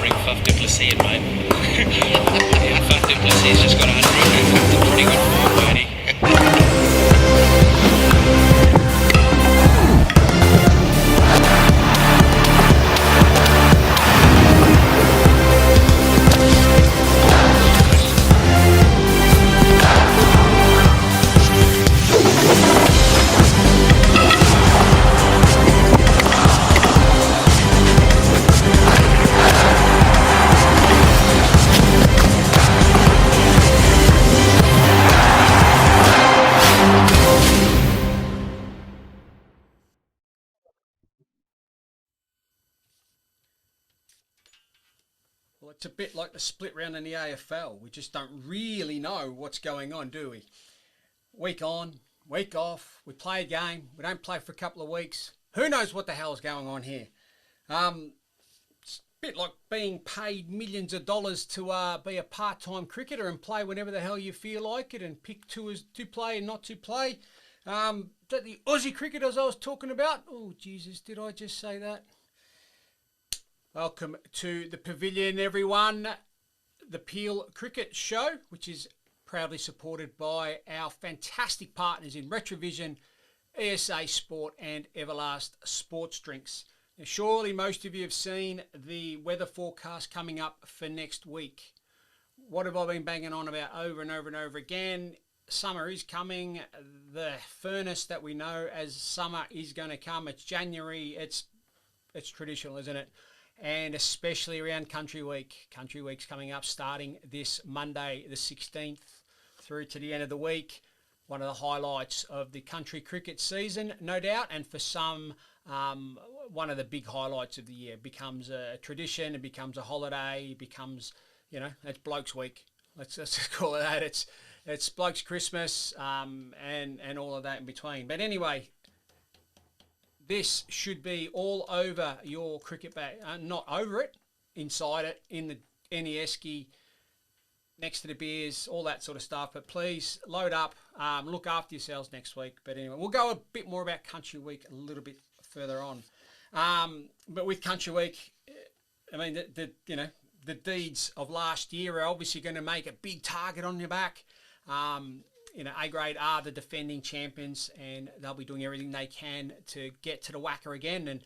bring Faf du Plessis in, mate. Yeah, Faf du Plessis just got 100 and pretty good form, Bernie. It's a bit like the split round in the AFL. We just don't really know what's going on, do we? Week on, week off, we play a game, we don't play for a couple of weeks. Who knows what the hell's going on here? It's a bit like being paid millions of dollars to be a part-time cricketer and play whenever the hell you feel like it and pick to play and not to play. That the Aussie cricketers I was talking about. Oh, Jesus, did I just say that? Welcome to the Pavilion, everyone. The Peel Cricket Show, which is proudly supported by our fantastic partners in Retravision, ESA Sport and Everlast Sports Drinks. Now, surely most of you have seen the weather forecast coming up for next week. What have I been banging on about over and over and over again? Summer is coming. The furnace that we know as summer is going to come. It's January. It's traditional, isn't it? And especially around Country Week. Country Week's coming up starting this Monday the 16th through to the end of the week. One of the highlights of the country cricket season, no doubt, and for some, one of the big highlights of the year. It becomes a tradition, it becomes a holiday, it becomes, it's Blokes Week. Let's just call it that. It's Blokes Christmas and all of that in between. But anyway, this should be all over your cricket bag. Not over it, inside it, in the esky, next to the beers, all that sort of stuff. But please load up, look after yourselves next week. But anyway, we'll go a bit more about Country Week a little bit further on. But with Country Week, I mean, the deeds of last year are obviously going to make a big target on your back. A grade are the defending champions, and they'll be doing everything they can to get to the whacker again and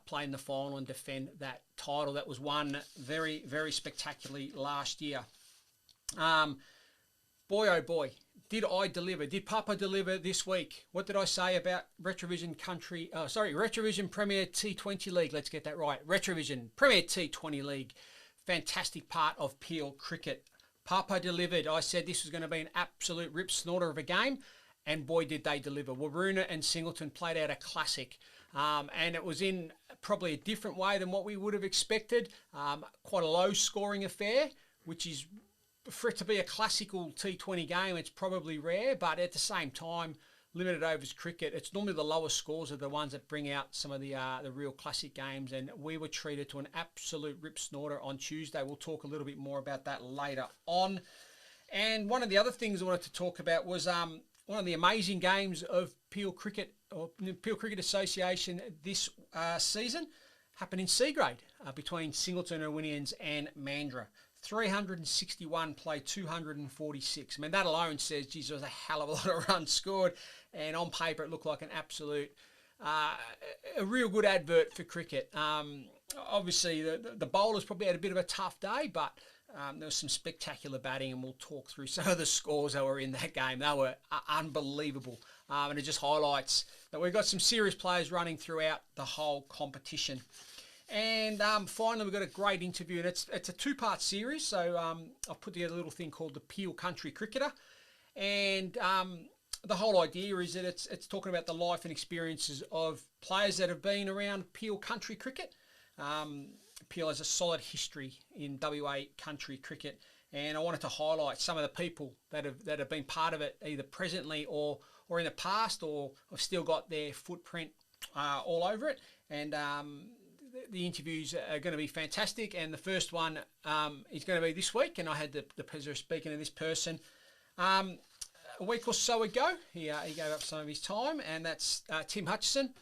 play in the final and defend that title that was won very, very spectacularly last year. Boy, oh boy, did I deliver? Did Papa deliver this week? What did I say about Retravision Premier T20 League? Let's get that right. Retravision Premier T20 League, fantastic part of Peel cricket. Papa delivered. I said this was going to be an absolute rip snorter of a game, and boy did they deliver. Waroona and Singleton played out a classic, and it was in probably a different way than what we would have expected. Quite a low scoring affair, which is, for it to be a classical T20 game, it's probably rare, but at the same time, limited overs cricket, it's normally the lowest scores are the ones that bring out some of the real classic games, and we were treated to an absolute rip snorter on Tuesday. We'll talk a little bit more about that later on. And one of the other things I wanted to talk about was one of the amazing games of Peel Cricket Association this season happened in C grade between Singleton Irwinians and Mandurah. 361 played 246. I mean, that alone says, geez, there was a hell of a lot of runs scored. And on paper, it looked like an absolute, a real good advert for cricket. Obviously, the bowlers probably had a bit of a tough day, but there was some spectacular batting, and we'll talk through some of the scores that were in that game. They were unbelievable. And it just highlights that we've got some serious players running throughout the whole competition. And finally, we've got a great interview, and it's a two-part series. So I've put together a little thing called the Peel Country Cricketer, and the whole idea is that it's talking about the life and experiences of players that have been around Peel country cricket. Peel has a solid history in WA country cricket, and I wanted to highlight some of the people that have been part of it, either presently or in the past, or have still got their footprint all over it. And the interviews are going to be fantastic, and the first one is going to be this week, and I had the pleasure of speaking to this person a week or so ago. He gave up some of his time, and that's Tim Hutchison.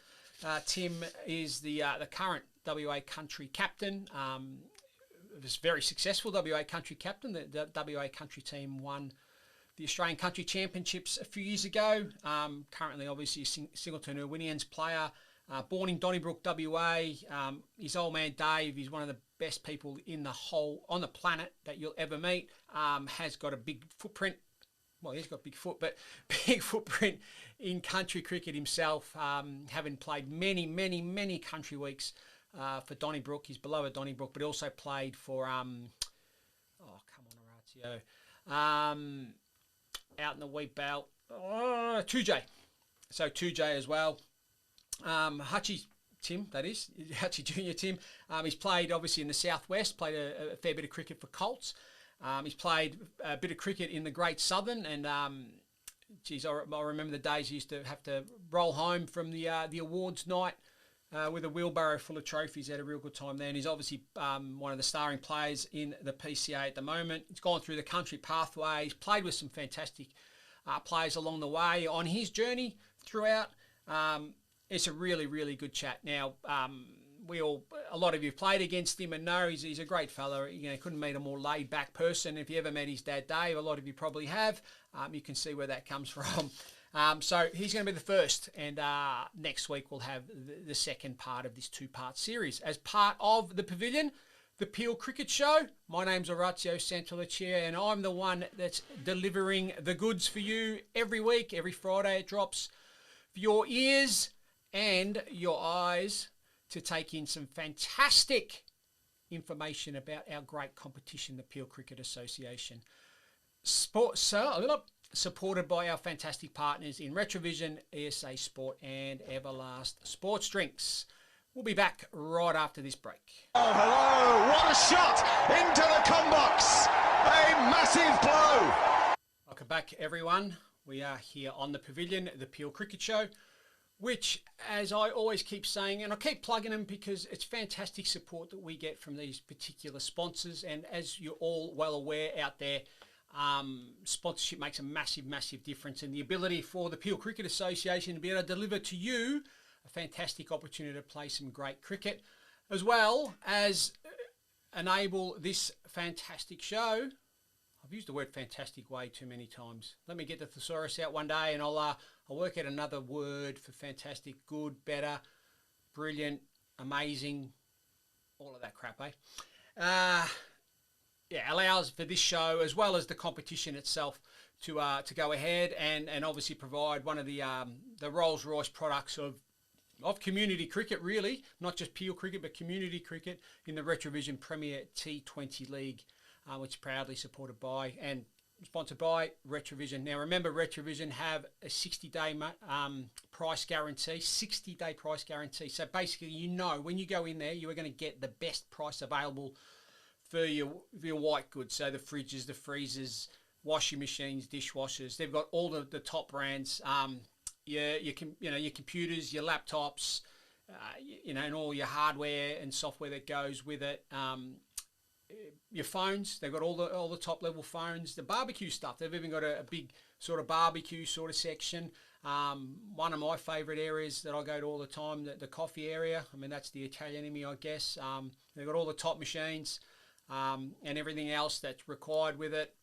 Tim is the current WA country captain, was very successful WA country captain. The WA country team won the Australian Country Championships a few years ago. Currently, obviously, a Singleton Irwinians player. Born in Donnybrook, WA. His old man Dave, he's one of the best people on the planet that you'll ever meet. Has got a big footprint. Well, he's got big foot, but big footprint in country cricket himself. Having played many country weeks for Donnybrook. He's below Donnybrook, but he also played for out in the wheat belt, 2J. So 2J as well. Hutchie Tim, that is, Hutchie Junior Tim. He's played obviously in the southwest, played a fair bit of cricket for Colts. He's played a bit of cricket in the Great Southern, and geez, I remember the days he used to have to roll home from the awards night with a wheelbarrow full of trophies. He had a real good time there, and he's obviously one of the starring players in the PCA at the moment. He's gone through the country pathway. He's played with some fantastic players along the way on his journey throughout. It's a really good chat. Now, a lot of you have played against him and know he's a great fella. You know, couldn't meet a more laid back person. If you ever met his dad, Dave, a lot of you probably have. You can see where that comes from. So he's going to be the first, and next week we'll have the second part of this two-part series as part of the Pavilion, the Peel Cricket Show. My name's Orazio Santolicia, and I'm the one that's delivering the goods for you every week. Every Friday it drops for your ears and your eyes to take in some fantastic information about our great competition, the Peel Cricket Association. Supported by our fantastic partners in Retravision, ESA Sport and Everlast Sports Drinks. We'll be back right after this break. Oh, hello! What a shot into the combox! A massive blow! Welcome back, everyone. We are here on the Pavilion, the Peel Cricket Show, which, as I always keep saying, and I keep plugging them because it's fantastic support that we get from these particular sponsors. And as you're all well aware out there, sponsorship makes a massive difference, and the ability for the Peel Cricket Association to be able to deliver to you a fantastic opportunity to play some great cricket, as well as enable this fantastic show. I've used the word fantastic way too many times. Let me get the thesaurus out one day and I'll work out another word for fantastic: good, better, brilliant, amazing, all of that crap, eh? Allows for this show, as well as the competition itself, to go ahead and obviously provide one of the Rolls-Royce products of community cricket, really, not just Peel cricket, but community cricket in the Retravision Premier T20 League, which is proudly supported by and sponsored by Retravision. Now, remember, Retravision have a 60-day price guarantee, 60-day price guarantee. So basically, you know, when you go in there, you are going to get the best price available for your white goods. So the fridges, the freezers, washing machines, dishwashers. They've got all the top brands. Your computers, your laptops, and all your hardware and software that goes with it. Your phones, they've got all the top level phones. The barbecue stuff, they've even got a big sort of barbecue sort of section. One of my favourite areas that I go to all the time, the coffee area. I mean, that's the Italian in me, I guess. They've got all the top machines. And everything else that's required with it.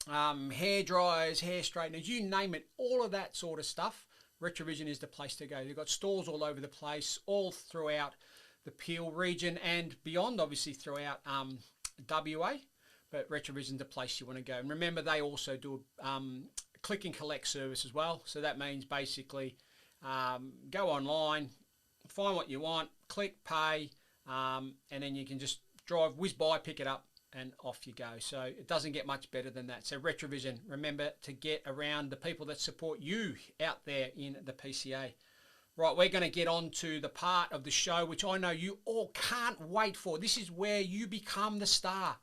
Hair dryers, hair straighteners, you name it, all of that sort of stuff. Retravision is the place to go. They've got stores all over the place, all throughout the Peel region and beyond, obviously throughout WA. But Retravision's the place you want to go. And remember, they also do a click and collect service as well. So that means basically go online, find what you want, click, pay, and then you can just whiz by, pick it up, and off you go. So it doesn't get much better than that. So Retravision, remember to get around the people that support you out there in the PCA. Right, we're going to get on to the part of the show which I know you all can't wait for. This is where you become the star.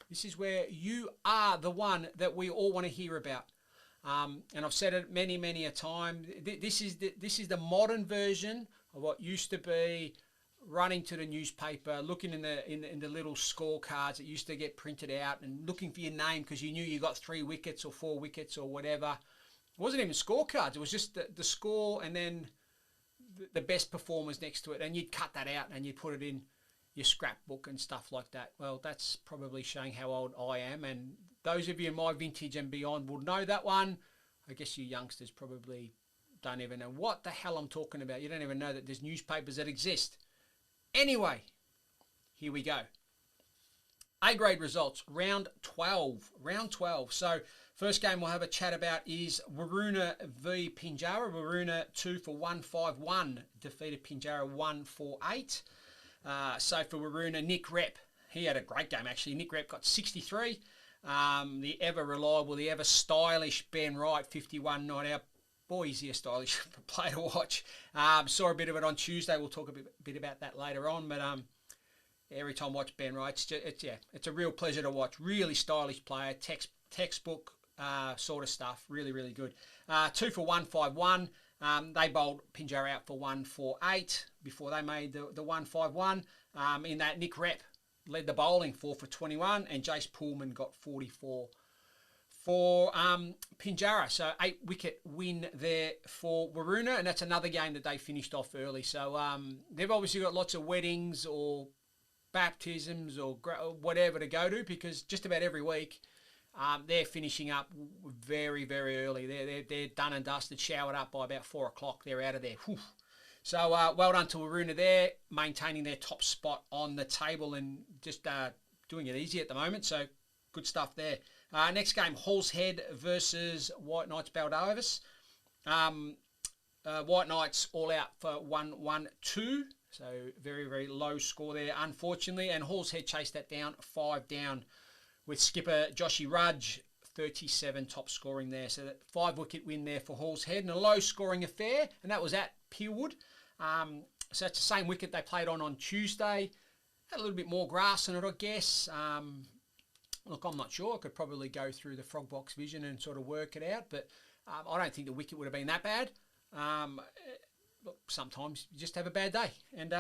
This is where you are the one that we all want to hear about. And I've said it many a time. This is the modern version of what used to be running to the newspaper, looking in the little scorecards that used to get printed out and looking for your name because you knew you got 3 wickets or 4 wickets or whatever. It wasn't even scorecards. It was just the score and then the best performers next to it. And you'd cut that out and you'd put it your scrapbook and stuff like that. Well, that's probably showing how old I am, and those of you in my vintage and beyond will know that one. I guess you youngsters probably don't even know what the hell I'm talking about. You don't even know that there's newspapers that exist. Anyway, here we go. A-grade results, round 12. So first game we'll have a chat about is Weruna V Pinjara. Waroona 2 for 151 defeated Pinjara 148. So for Waroona, Nick Rep, he had a great game actually. Nick Rep got 63. The ever reliable, the ever stylish Ben Wright, 51 not out. Boy, is he a stylish player to watch. Saw a bit of it on Tuesday. We'll talk a bit about that later on. But every time I watch Ben Wright, it's a real pleasure to watch. Really stylish player, textbook sort of stuff. Really, really good. 2 for 151. They bowled Pinjara out for 148 before they made the 151. In that, Nick Rep led the bowling, 4 for 21, and Jace Pullman got 44 for Pinjara. So 8-wicket win there for Waroona, and that's another game that they finished off early. So they've obviously got lots of weddings or baptisms or whatever to go to, because just about every week they're finishing up very, very early. They're done and dusted, showered up by about 4 o'clock. They're out of there. Whew. So well done to Waroona there, maintaining their top spot on the table and just doing it easy at the moment. So good stuff there. Next game, Hall's Head versus White Knights Baldovis. White Knights all out for 1-1-2. So very, very low score there, unfortunately. And Hall's Head chased that down, 5 down, with skipper Joshy Rudge, 37 top scoring there. So that 5-wicket win there for Hall's Head, and a low scoring affair, and that was at Peelwood. So it's the same wicket they played on Tuesday. Had a little bit more grass in it, I guess. Look, I'm not sure. I could probably go through the frog box vision and sort of work it out, but I don't think the wicket would have been that bad. Look, sometimes you just have a bad day, and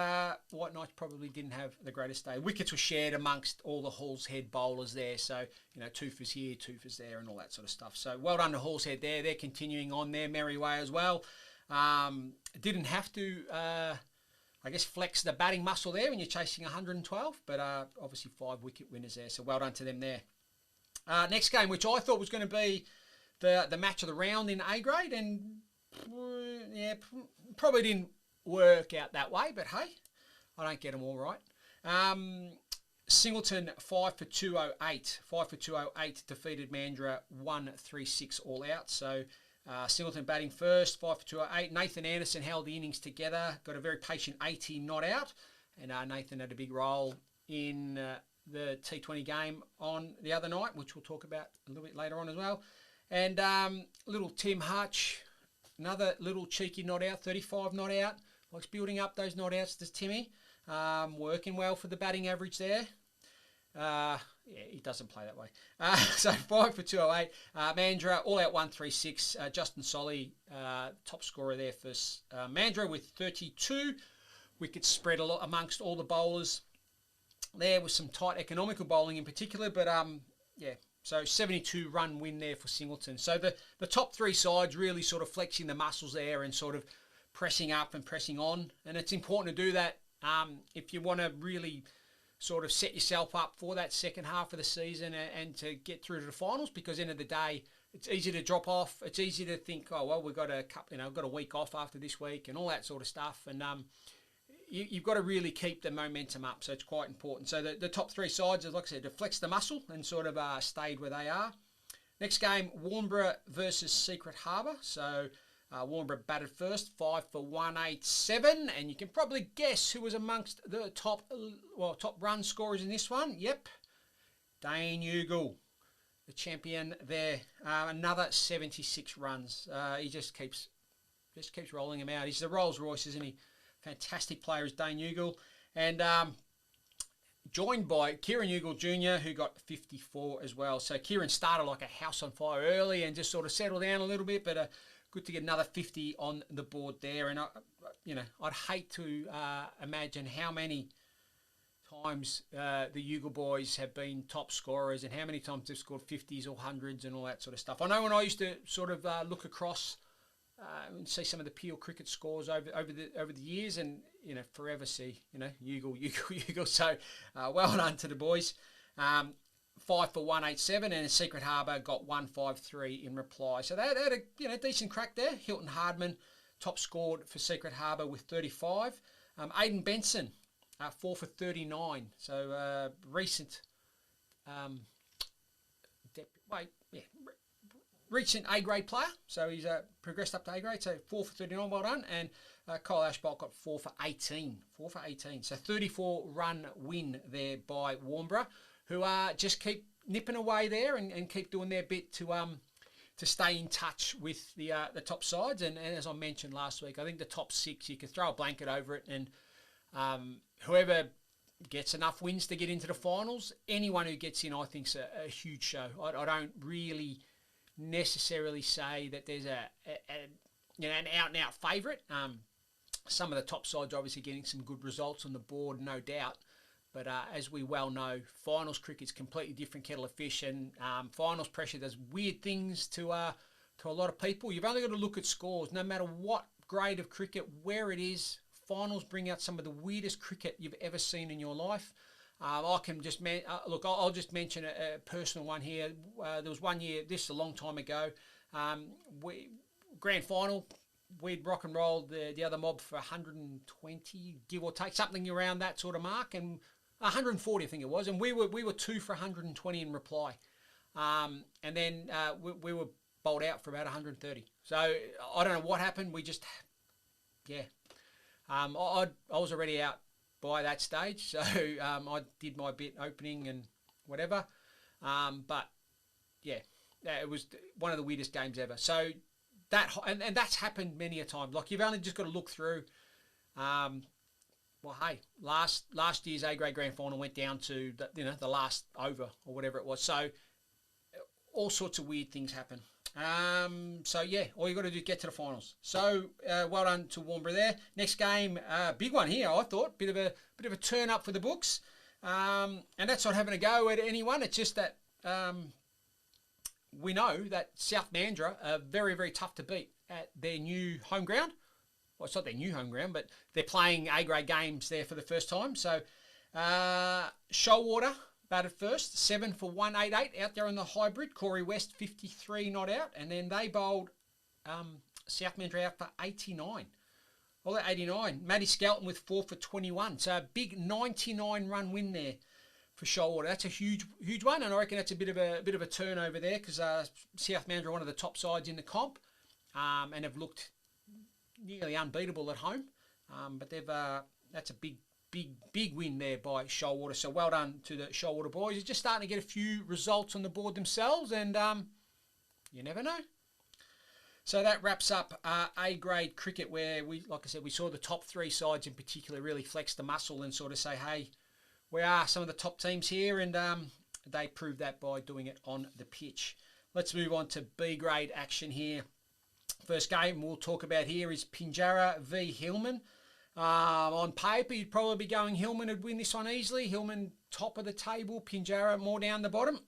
White Knights probably didn't have the greatest day. Wickets were shared amongst all the Hall's Head bowlers there, so, you know, 2 fors here, 2 fors there, and all that sort of stuff. So well done to Hall's Head there. They're continuing on their merry way as well. Didn't have to, I guess, flex the batting muscle there when you're chasing 112, but obviously 5-wicket winners there, so well done to them there. Next game, which I thought was going to be the match of the round in A grade, and yeah, probably didn't work out that way, but hey, I don't get them all right. Singleton 5 for 208. 5 for 208 defeated Mandurah 136 all out. So Singleton batting first, 5 for 208. Nathan Anderson held the innings together, got a very patient 80 not out, and Nathan had a big role in the T20 game on the other night, which we'll talk about a little bit later on as well. And little Tim Hutch, another little cheeky not out, 35 not out. Likes building up those not outs, does Timmy. Working well for the batting average there. Yeah, he doesn't play that way. So 5 for 208. Mandurah all out 136. Justin Solly, top scorer there for Mandurah with 32. Wickets spread a lot amongst all the bowlers. There was some tight economical bowling in particular, but yeah. So 72 run win there for Singleton. So the top 3 sides really sort of flexing the muscles there and sort of pressing up and pressing on. And it's important to do that if you want to really sort of set yourself up for that second half of the season and to get through to the finals, because at the end of the day, it's easy to drop off. It's easy to think, oh, well, we've got a week off after this week and all that sort of stuff. And you've got to really keep the momentum up, so it's quite important. So the top 3 sides, like I said, to flex the muscle and sort of stayed where they are. Next game, Warnbro versus Secret Harbour. So Warnbro batted first, 5 for 187, and you can probably guess who was amongst the top run scorers in this one. Yep, Dane Ugle, the champion there. Another 76 runs. He just keeps rolling him out. He's the Rolls Royce, isn't he? Fantastic player is Dane Ugle, and joined by Kieran Ugle Jr., who got 54 as well. So Kieran started like a house on fire early and just sort of settled down a little bit, but good to get another 50 on the board there. And I'd hate to imagine how many times the Ugle boys have been top scorers and how many times they've scored 50s or 100s and all that sort of stuff. I know when I used to sort of look across and see some of the Peel cricket scores over the years, and forever see, Ugle. So well done to the boys. 5 for 187, and Secret Harbour got 153 in reply. So they had a decent crack there. Hilton Hardman top scored for Secret Harbour with 35. Aidan Benson 4 for 39. So recent recent A-grade player. So he's progressed up to A-grade. So 4 for 39, well done. And Kyle Ashbolt got 4 for 18. 4 for 18. So 34-run win there by Warnbro, who just keep nipping away there and keep doing their bit to stay in touch with the top sides. And as I mentioned last week, I think the top 6, you could throw a blanket over it, and whoever gets enough wins to get into the finals, anyone who gets in, I think, is a huge show. I don't really necessarily say that there's an out-and-out favourite. Some of the top sides are obviously getting some good results on the board, no doubt. But as we well know, finals cricket's completely different kettle of fish, and finals pressure does weird things to a lot of people. You've only got to look at scores. No matter what grade of cricket, where it is, finals bring out some of the weirdest cricket you've ever seen in your life. I can just I'll just mention a personal one here. There was one year, this is a long time ago, grand final, we'd rock and roll the other mob for 120, give or take, something around that sort of mark, and 140 I think it was, and we were 2 for 120 in reply, and then we were bowled out for about 130. So I don't know what happened. We just, I was already out by that stage, so I did my bit opening and whatever, but yeah, it was one of the weirdest games ever. So that and that's happened many a time. Like, you've only just got to look through. Well, hey, last year's A-grade grand final went down to the last over or whatever it was. So all sorts of weird things happen. So yeah, all you got to do is get to the finals. So well done to Warnbro there. Next game, big one here. I thought bit of a turn up for the books, and that's not having a go at anyone. It's just that we know that South Mandurah are very, very tough to beat at their new home ground. Well, it's not their new home ground, but they're playing A-grade games there for the first time. So Shoalwater batted first, 7 for 188 out there on the hybrid. Corey West, 53 not out. And then they bowled South Mandurah out for 89. Well, they're 89. Matty Skelton with 4 for 21. So a big 99-run win there for Shoalwater. That's a huge one, and I reckon that's a bit of a turnover there, because South Mandurah are one of the top sides in the comp, and have looked nearly unbeatable at home. But that's a big win there by Shoalwater. So well done to the Shoalwater boys. They're just starting to get a few results on the board themselves, and you never know. So that wraps up A-grade cricket, where like I said, we saw the top 3 sides in particular really flex the muscle and sort of say, hey, we are some of the top teams here, and they proved that by doing it on the pitch. Let's move on to B-grade action here. First game we'll talk about here is Pinjara V Hillman. On paper, you'd probably be going Hillman would win this one easily. Hillman top of the table, Pinjara more down the bottom.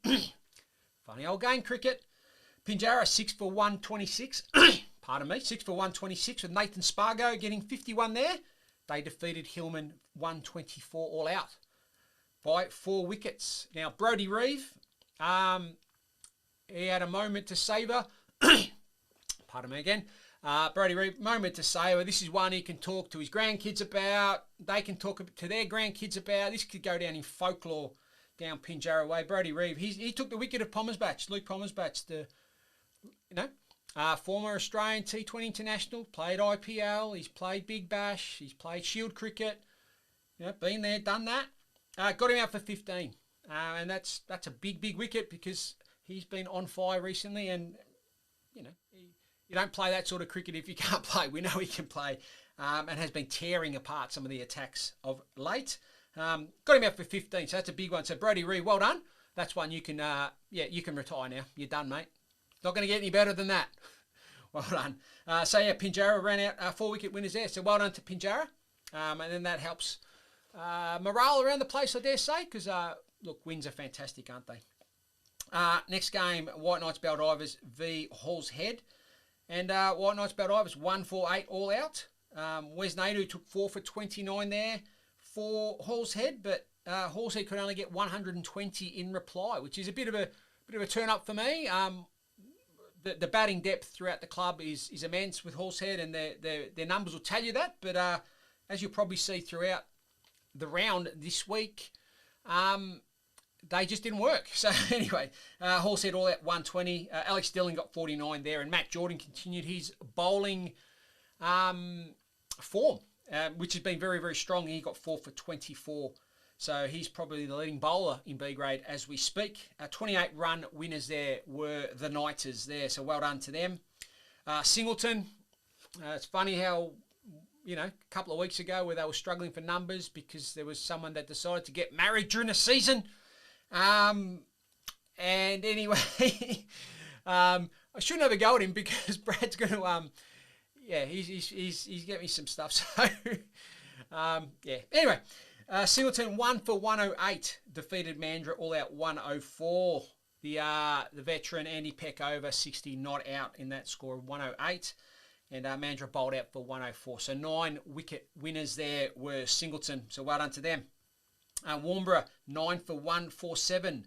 Funny old game, cricket. Pinjara 6 for 126. Pardon me, 6 for 126 with Nathan Spargo getting 51 there. They defeated Hillman 124 all out by 4 wickets. Now, Brodie Reeve, he had a moment to savour. Pardon me again. Brodie Reeve, moment to savour. This is one he can talk to his grandkids about. They can talk to their grandkids about. This could go down in folklore down Pinjara way. Brodie Reeve, he took the wicket of Pommersbach, Luke Pommersbach, former Australian T20 international, played IPL, he's played Big Bash, he's played Shield cricket, been there, done that. Got him out for 15, and that's a big wicket, because he's been on fire recently, and you don't play that sort of cricket if you can't play. We know he can play, and has been tearing apart some of the attacks of late. Got him out for 15, so that's a big one. So Brodie Reeve, well done. That's one you can you can retire now. You're done, mate. Not going to get any better than that. Well done. Pinjara ran out 4 wicket winners there. So well done to Pinjara, and then that helps morale around the place, I dare say, because look, wins are fantastic, aren't they? Next game, White Knights Baldivis v Hall's Head. And White Knights Baldivis 148 all out. Wes Nadeau took 4 for 29 there for Hallshead, but Hallshead could only get 120 in reply, which is a bit of a turn up for me. The batting depth throughout the club is immense with Hallshead, and their numbers will tell you that. But as you'll probably see throughout the round this week, they just didn't work. So anyway, Hallshead all out 120. Alex Dillon got 49 there, and Matt Jordan continued his bowling form, which has been very, very strong. He got 4 for 24. So he's probably the leading bowler in B grade as we speak. 28-run winners there were the Knighters there, so well done to them. Singleton, it's funny how, a couple of weeks ago where they were struggling for numbers because there was someone that decided to get married during the season. And anyway, I shouldn't have a go at him because Brad's going to, he's getting me some stuff. So, Anyway. Singleton 1 for 108, defeated Mandurah all out 104. The veteran Andy Peck over 60, not out in that score of 108. And Mandurah bowled out for 104. So 9 wicket winners there were Singleton. So well done to them. Warnborough 9 for 147,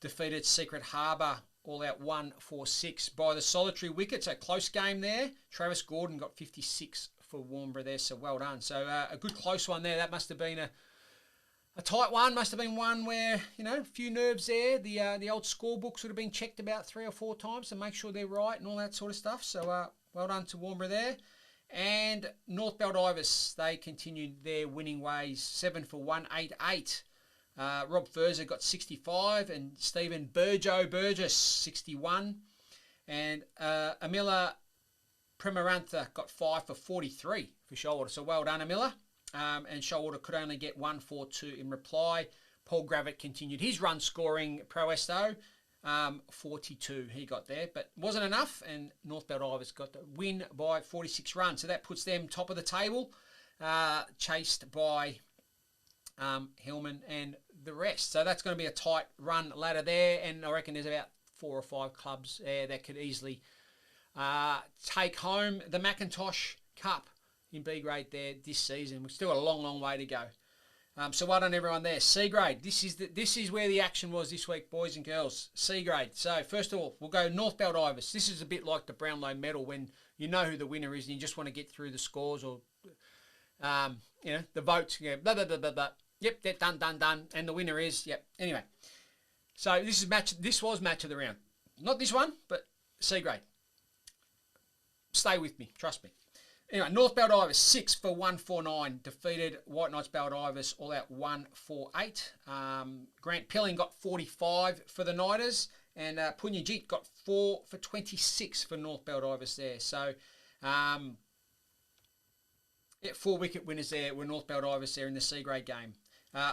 defeated Secret Harbour all out 146 by the solitary wicket. So close game there. Travis Gordon got 56 for Warnborough there, so well done. So a good close one there. That must have been a tight one. Must have been one where, a few nerves there. The old scorebooks would have been checked about 3 or 4 times to make sure they're right and all that sort of stuff. So well done to Warnborough there. And North Baldivis, they continued their winning ways, 7 for 188. Rob Furzer got 65 and Stephen Burgess 61. And Amila Premarantha got 5 for 43 for Shoalwater. So well done, Amila. And Shoalwater could only get 142 in reply. Paul Gravett continued his run scoring prowess though. 42 he got there, but wasn't enough. And North Baldivis got the win by 46 runs. So that puts them top of the table, chased by Hillman and the rest. So that's going to be a tight run ladder there. And I reckon there's about 4 or 5 clubs there that could easily take home the Macintosh Cup in B grade there this season. We've still got a long, long way to go. So well done everyone there. C grade. This is where the action was this week, boys and girls. C grade. So first of all, we'll go North Baldivis. This is a bit like the Brownlow Medal when you know who the winner is and you just want to get through the scores or the votes. Yeah, blah blah blah blah blah. Yep, they're done. And the winner is Anyway, so this was match of the round. Not this one, but C grade. Stay with me, trust me. Anyway, North Baldivis 6 for 149, defeated White Knights Baldivis all out 148. Grant Pilling got 45 for the Knighters, and Punyajit got 4 for 26 for North Baldivis there. So, 4 wicket winners there were North Baldivis there in the C grade game.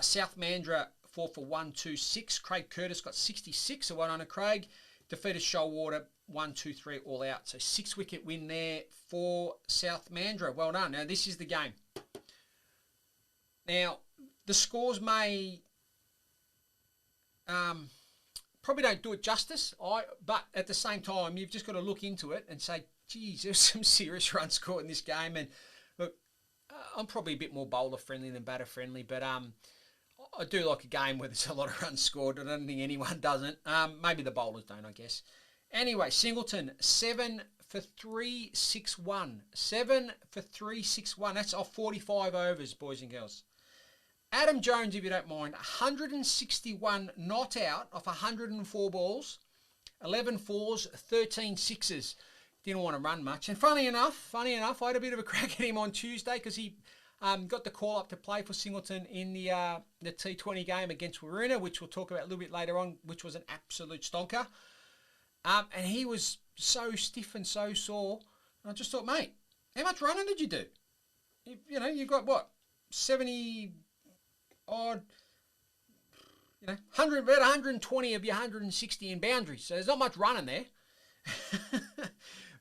South Mandurah 4 for 126. Craig Curtis got 66, so well done to Craig. Defeated Shoalwater 1-2-3 all out. So 6 wicket win there for South Mandurah. Well done. Now this is the game. Now the scores may probably don't do it justice. But at the same time, you've just got to look into it and say, geez, there's some serious runs scored in this game. And look, I'm probably a bit more bowler friendly than batter friendly, but I do like a game where there's a lot of runs scored. I don't think anyone doesn't. Maybe the bowlers don't, I guess. Anyway, Singleton, 7 for 361. 7 for 361. That's off 45 overs, boys and girls. Adam Jones, if you don't mind, 161 not out off 104 balls, 11 fours, 13 sixes. Didn't want to run much. And funny enough, I had a bit of a crack at him on Tuesday because he got the call up to play for Singleton in the T20 game against Waroona, which we'll talk about a little bit later on, which was an absolute stonker. And he was so stiff and so sore. And I just thought, mate, how much running did you do? You got what, 70 odd, 100, about 120 of your 160 in boundaries. So there's not much running there.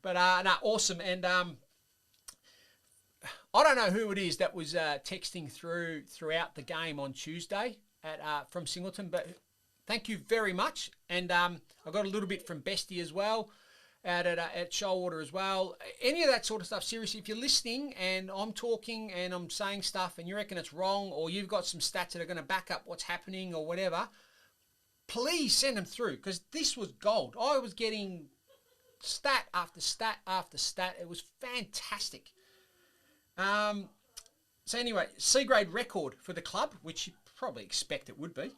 But no, awesome. And I don't know who it is that was texting throughout the game on Tuesday from Singleton, but thank you very much. And I got a little bit from Bestie as well. out at Shoalwater as well. Any of that sort of stuff, seriously, if you're listening and I'm talking and I'm saying stuff and you reckon it's wrong, or you've got some stats that are going to back up what's happening or whatever, please send them through, because this was gold. I was getting stat after stat after stat. It was fantastic. So anyway, C-grade record for the club, which you probably expect it would be.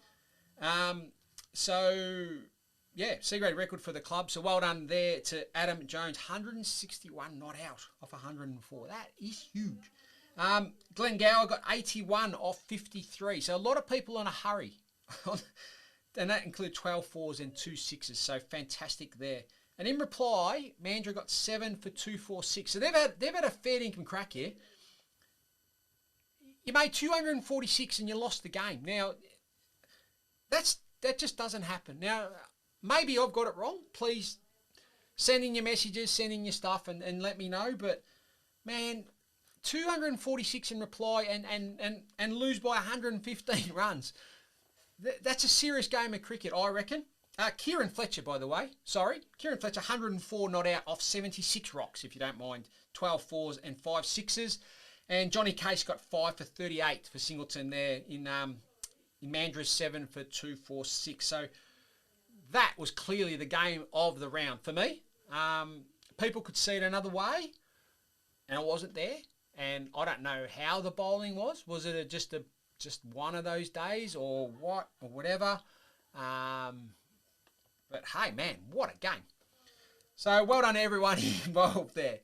Yeah, C-grade record for the club. So well done there to Adam Jones. 161 not out off 104. That is huge. Glenn Gower got 81 off 53. So a lot of people in a hurry. And that included 12 fours and 2 sixes. So fantastic there. And in reply, Mandra got 7 for 246. So they've had a fair income crack here. You made 246 and you lost the game. Now, that just doesn't happen. Now, maybe I've got it wrong. Please send in your messages, send in your stuff and let me know. But, man, 246 in reply and lose by 115 runs. That's a serious game of cricket, I reckon. Kieran Fletcher, by the way. Sorry. Kieran Fletcher, 104 not out off 76 rocks, if you don't mind. 12 fours and 5 sixes. And Johnny Case got 5 for 38 for Singleton there in Mandra's 7 for 246. So that was clearly the game of the round for me. People could see it another way, and I wasn't there. And I don't know how the bowling was. Was it just one of those days or what or whatever? But hey, man, what a game. So well done to everyone involved there.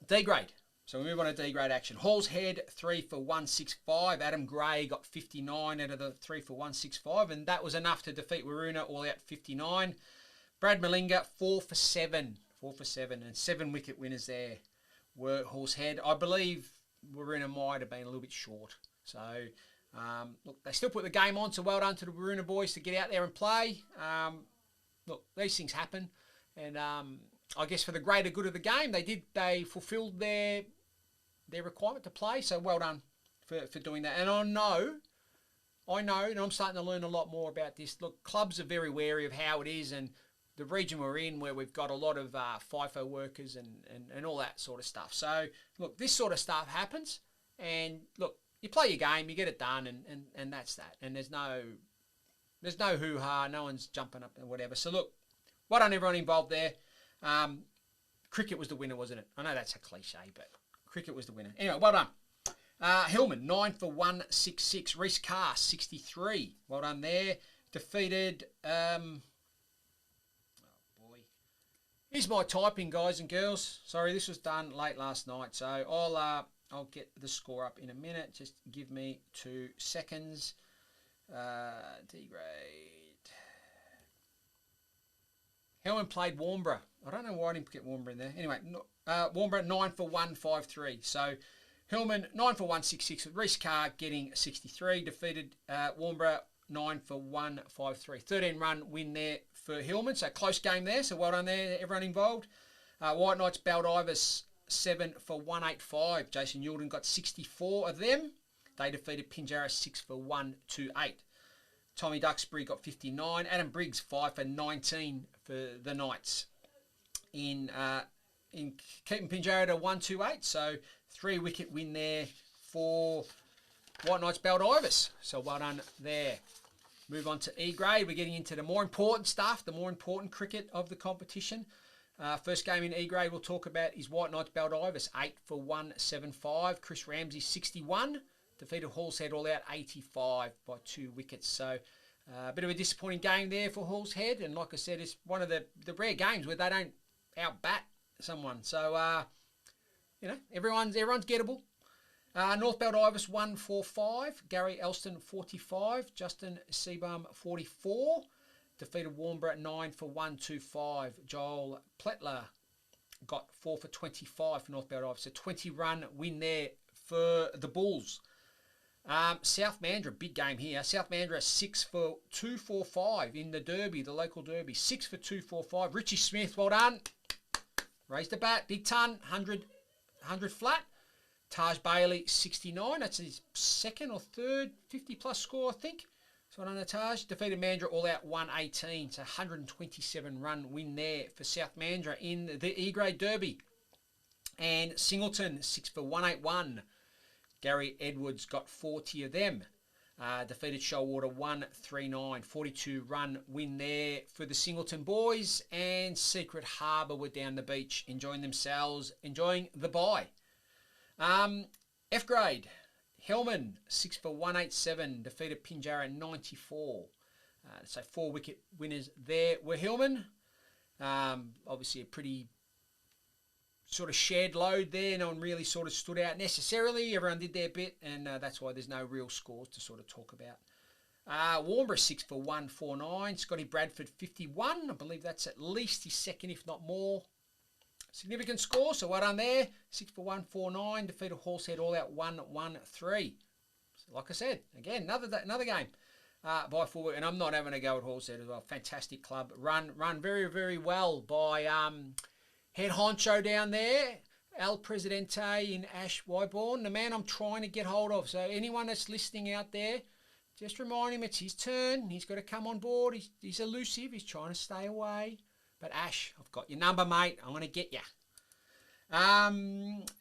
D grade. So we move on to D grade action. Hall's Head, 3 for 165. Adam Gray got 59 out of the 3 for 165, and that was enough to defeat Waroona all out 59. Brad Malinga, 4 for 7. 4 for 7, and 7 wicket winners there were Hall's Head. I believe Waroona might have been a little bit short. So, look, they still put the game on, so well done to the Waroona boys to get out there and play. Look, these things happen, and I guess for the greater good of the game, they fulfilled their requirement to play, so well done for doing that. And I know, and I'm starting to learn a lot more about this. Look, clubs are very wary of how it is, and the region we're in, where we've got a lot of FIFO workers and all that sort of stuff. So, look, this sort of stuff happens, and look, you play your game, you get it done, and that's that. And there's no hoo-ha, no one's jumping up and whatever. So, look, well done everyone involved there. Cricket was the winner, wasn't it? I know that's a cliche, but cricket was the winner. Anyway, well done. Hillman, 9 for 166. Reece Carr, 63. Well done there. Defeated... oh, boy. Here's my typing, guys and girls. Sorry, this was done late last night, so I'll get the score up in a minute. Just give me 2 seconds. D grade. Hillman played Warnborough. I don't know why I didn't get Warnborough in there. Anyway, Warnborough 9 for 153. So Hillman 9 for 166 with Reece Carr getting 63. Defeated Warnborough 9 for 153. 13 run win there for Hillman. So close game there. So well done there, everyone involved. White Knights Baldivis 7 for 185. Jason Yulden got 64 of them. They defeated Pinjara 6 for 128. Tommy Duxbury got 59. Adam Briggs 5 for 19 for the Knights. In keeping Pinjara to 128. So 3 wicket win there for White Knights Baldivis. So well done there. Move on to E grade. We're getting into the more important stuff, the more important cricket of the competition. First game in E grade we'll talk about is White Knights Baldivis, 8 for 175. Chris Ramsey 61. Defeated Hall's Head all out 85 by 2 wickets. So a bit of a disappointing game there for Hall's Head. And like I said, it's one of the rare games where they don't outbat someone. So, everyone's gettable. North Baldivis 145. Gary Elston 45. Justin Seabaum 44. Defeated Warnborough 9 for 125. Joel Pletler got 4 for 25 for North Baldivis. So 20 run win there for the Bulls. South Mandurah, big game here. South Mandurah 6 for 245 in the Derby, the local Derby. 6 for 245. Richie Smith, well done. Raised the bat, big ton, 100 flat. Taj Bailey 69. That's his second or third 50 plus score, I think. So Well done, Nataj. Defeated Mandurah all out 118. It's a 127 run win there for South Mandurah in the E-Grade Derby. And Singleton, 6 for 181. Gary Edwards got 40 of them. Defeated Shoalwater 139. 42 run win there for the Singleton boys. And Secret Harbour were down the beach enjoying themselves, enjoying the bye. F grade, Hillman, 6 for 187. Defeated Pinjara 94. So 4 wicket winners there were Hillman. Obviously a pretty sort of shared load there. No one really sort of stood out necessarily. Everyone did their bit, and that's why there's no real scores to sort of talk about. Warnborough 6 for 149. Scotty Bradford 51. I believe that's at least his second, if not more. Significant score, so well done there. 6 for 149. Defeated Horsehead all out 113. So like I said, again, another game by full, and I'm not having a go at Horsehead as well. Fantastic club. Run very, very well by head honcho down there, El Presidente in Ash Wyborn, the man I'm trying to get hold of. So anyone that's listening out there, just remind him it's his turn. He's got to come on board. He's elusive. He's trying to stay away. But Ash, I've got your number, mate. I'm going to get you.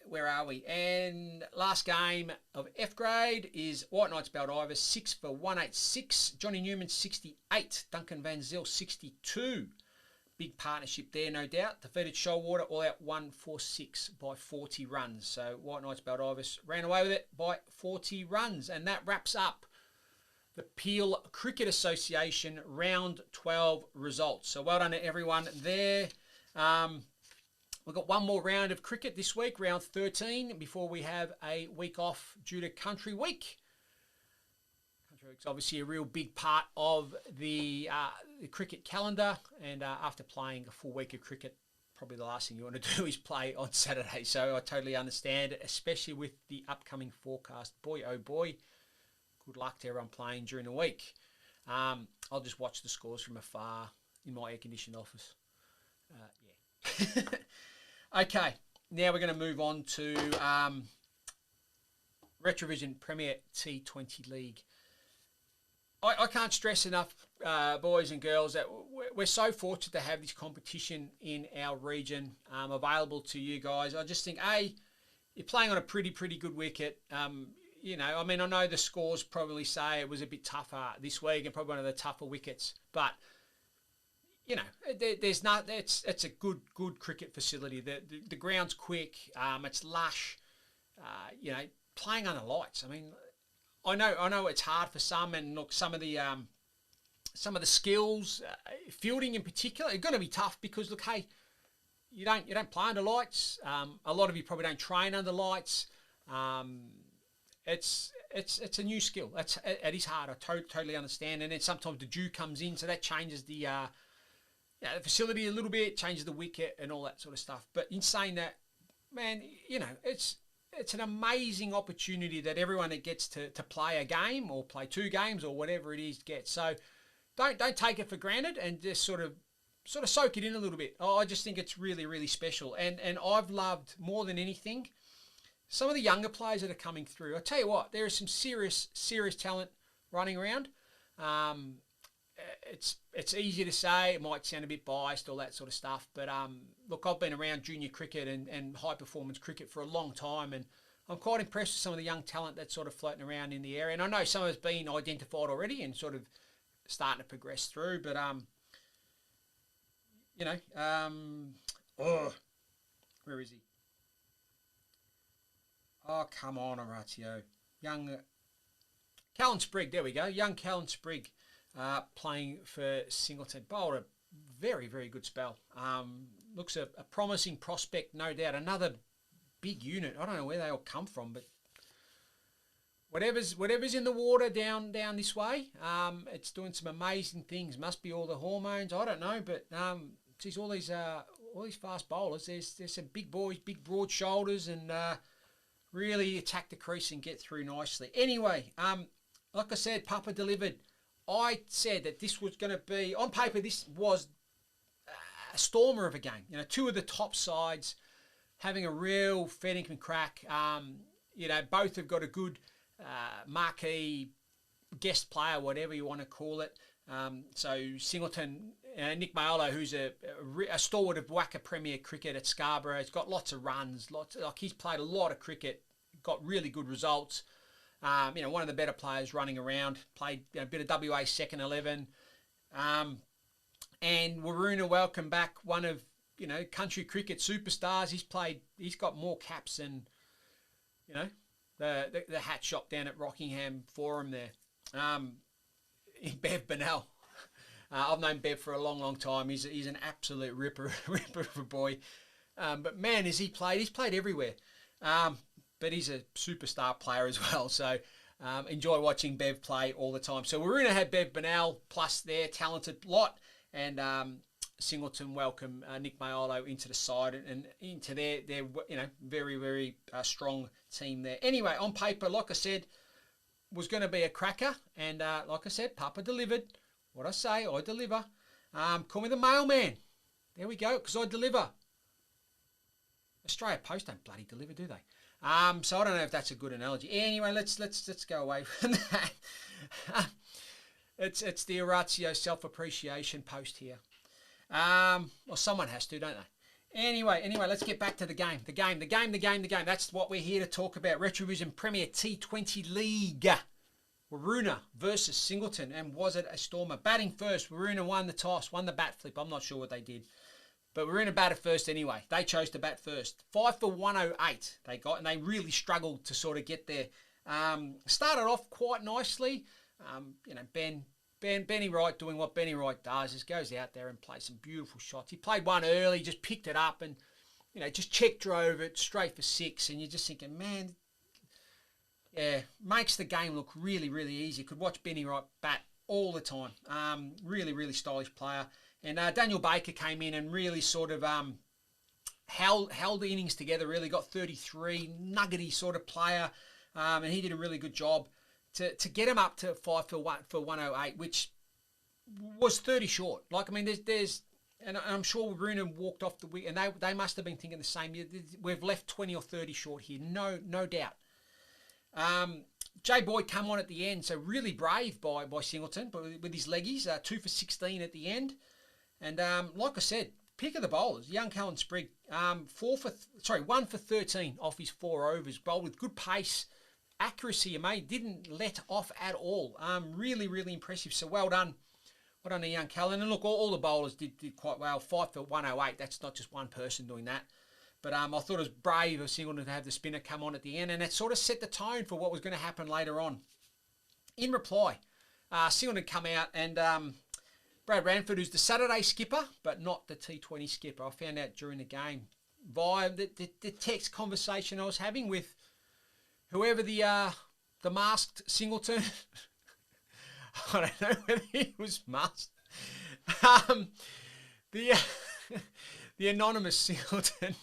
Where are we? And last game of F grade is White Knights Baldivis, 6 for 186. Johnny Newman, 68. Duncan Van Zyl, 62. Big partnership there, no doubt. Defeated Shoalwater all out 146 by 40 runs. So White Knights Baldivis ran away with it by 40 runs. And that wraps up the Peel Cricket Association round 12 results. So well done to everyone there. We've got one more round of cricket this week, round 13, before we have a week off due to Country Week. Country Week's obviously a real big part of the cricket calendar, and after playing a full week of cricket, probably the last thing you want to do is play on Saturday. So I totally understand, especially with the upcoming forecast. Boy, oh boy, good luck to everyone playing during the week. I'll just watch the scores from afar in my air-conditioned office. Yeah. Okay, now we're going to move on to Retravision Premier T20 League. I can't stress enough, boys and girls, that we're so fortunate to have this competition in our region available to you guys. I just think, you're playing on a pretty good wicket. You know, I mean, I know the scores probably say it was a bit tougher this week and probably one of the tougher wickets, but you know, there's not. It's a good cricket facility. The ground's quick. It's lush. You know, playing under lights. I mean, I know it's hard for some, and look, some of the skills, fielding in particular, are going to be tough because look, hey, you don't play under lights. A lot of you probably don't train under lights. It's a new skill. It is hard. I totally understand. And then sometimes the dew comes in, so that changes the facility a little bit, changes the wicket and all that sort of stuff. But in saying that, man, you know, it's an amazing opportunity that everyone that gets to play a game or play 2 games or whatever it is gets. So don't take it for granted and just sort of soak it in a little bit. I just think it's really special. And I've loved more than anything some of the younger players that are coming through. I tell you what, there is some serious talent running around. It's easy to say, it might sound a bit biased, all that sort of stuff, but look, I've been around junior cricket and high performance cricket for a long time, and I'm quite impressed with some of the young talent that's sort of floating around in the area. And I know some of it's been identified already and sort of starting to progress through, but you know, where is he? Oh, come on, Oratio. Young Callan Sprigg, there we go. Young Callan Sprigg. Playing for Singleton. Bowled a very good spell. Looks a promising prospect, no doubt. Another big unit. I don't know where they all come from, but whatever's in the water down this way, it's doing some amazing things. Must be all the hormones. I don't know, but geez, all these fast bowlers. There's some big boys, big broad shoulders, and really attack the crease and get through nicely. Anyway, like I said, Papa delivered. I said that this was going to be, on paper, this was a stormer of a game. You know, 2 of the top sides having a real Feddington crack. You know, both have got a good marquee guest player, whatever you want to call it. So Singleton, Nick Mayolo, who's a stalwart of WACA Premier cricket at Scarborough, has got lots of runs, he's played a lot of cricket, got really good results. One of the better players running around, played a bit of WA second 11. And Waroona welcome back, one of country cricket superstars. He's got more caps than the hat shop down at Rockingham Forum there. Bev Bennell. I've known Bev for a long time. He's an absolute ripper of a boy. But man, has he played? He's played everywhere. But he's a superstar player as well. So enjoy watching Bev play all the time. So Waroona had Bev Bennell plus their talented lot, and Singleton welcome Nick Mayolo into the side and into their very, very strong team there. Anyway, on paper, like I said, was going to be a cracker, and like I said, Papa delivered. What I say, I deliver. Call me the mailman. There we go, because I deliver. Australia Post don't bloody deliver, do they? So I don't know if that's a good analogy. Anyway, let's go away from that. It's the Orazio self-appreciation post here. Well, someone has to, don't they? Anyway, let's get back to the game. The game. That's what we're here to talk about. Retravision Premier T20 League. Waroona versus Singleton. And was it a stormer? Batting first. Waroona won the toss, won the bat flip. I'm not sure what they did. But Waroona batted first anyway. They chose to bat first. 5 for 108 they got, and they really struggled to sort of get there. Started off quite nicely. Benny Wright doing what Benny Wright does, is goes out there and plays some beautiful shots. He played one early, just picked it up and, just check drove it straight for 6. And you're just thinking, man, yeah, makes the game look really, really easy. Could watch Benny Wright bat all the time. Really, really stylish player. And Daniel Baker came in and really sort of held the innings together, really got 33, nuggety sort of player. And he did a really good job to get him up to 5 for 108, which was 30 short. There's and I'm sure Weruna walked off the wicket, and they must have been thinking the same. We've left 20 or 30 short here, no doubt. Jay Boyd come on at the end, so really brave by Singleton, but with his leggies, 2 for 16 at the end. And like I said, pick of the bowlers, young Callan Sprigg, 1 for 13 off his 4 overs, bowled with good pace, accuracy, didn't let off at all. Really, really impressive. So well done to young Callan. And look, all the bowlers did quite well. 5 for 108. That's not just one person doing that. But I thought it was brave of Singleton to have the spinner come on at the end, and it sort of set the tone for what was going to happen later on. In reply, Singleton come out, and Brad Ranford, who's the Saturday skipper, but not the T20 skipper. I found out during the game via the text conversation I was having with whoever the masked Singleton. I don't know whether he was masked. The anonymous Singleton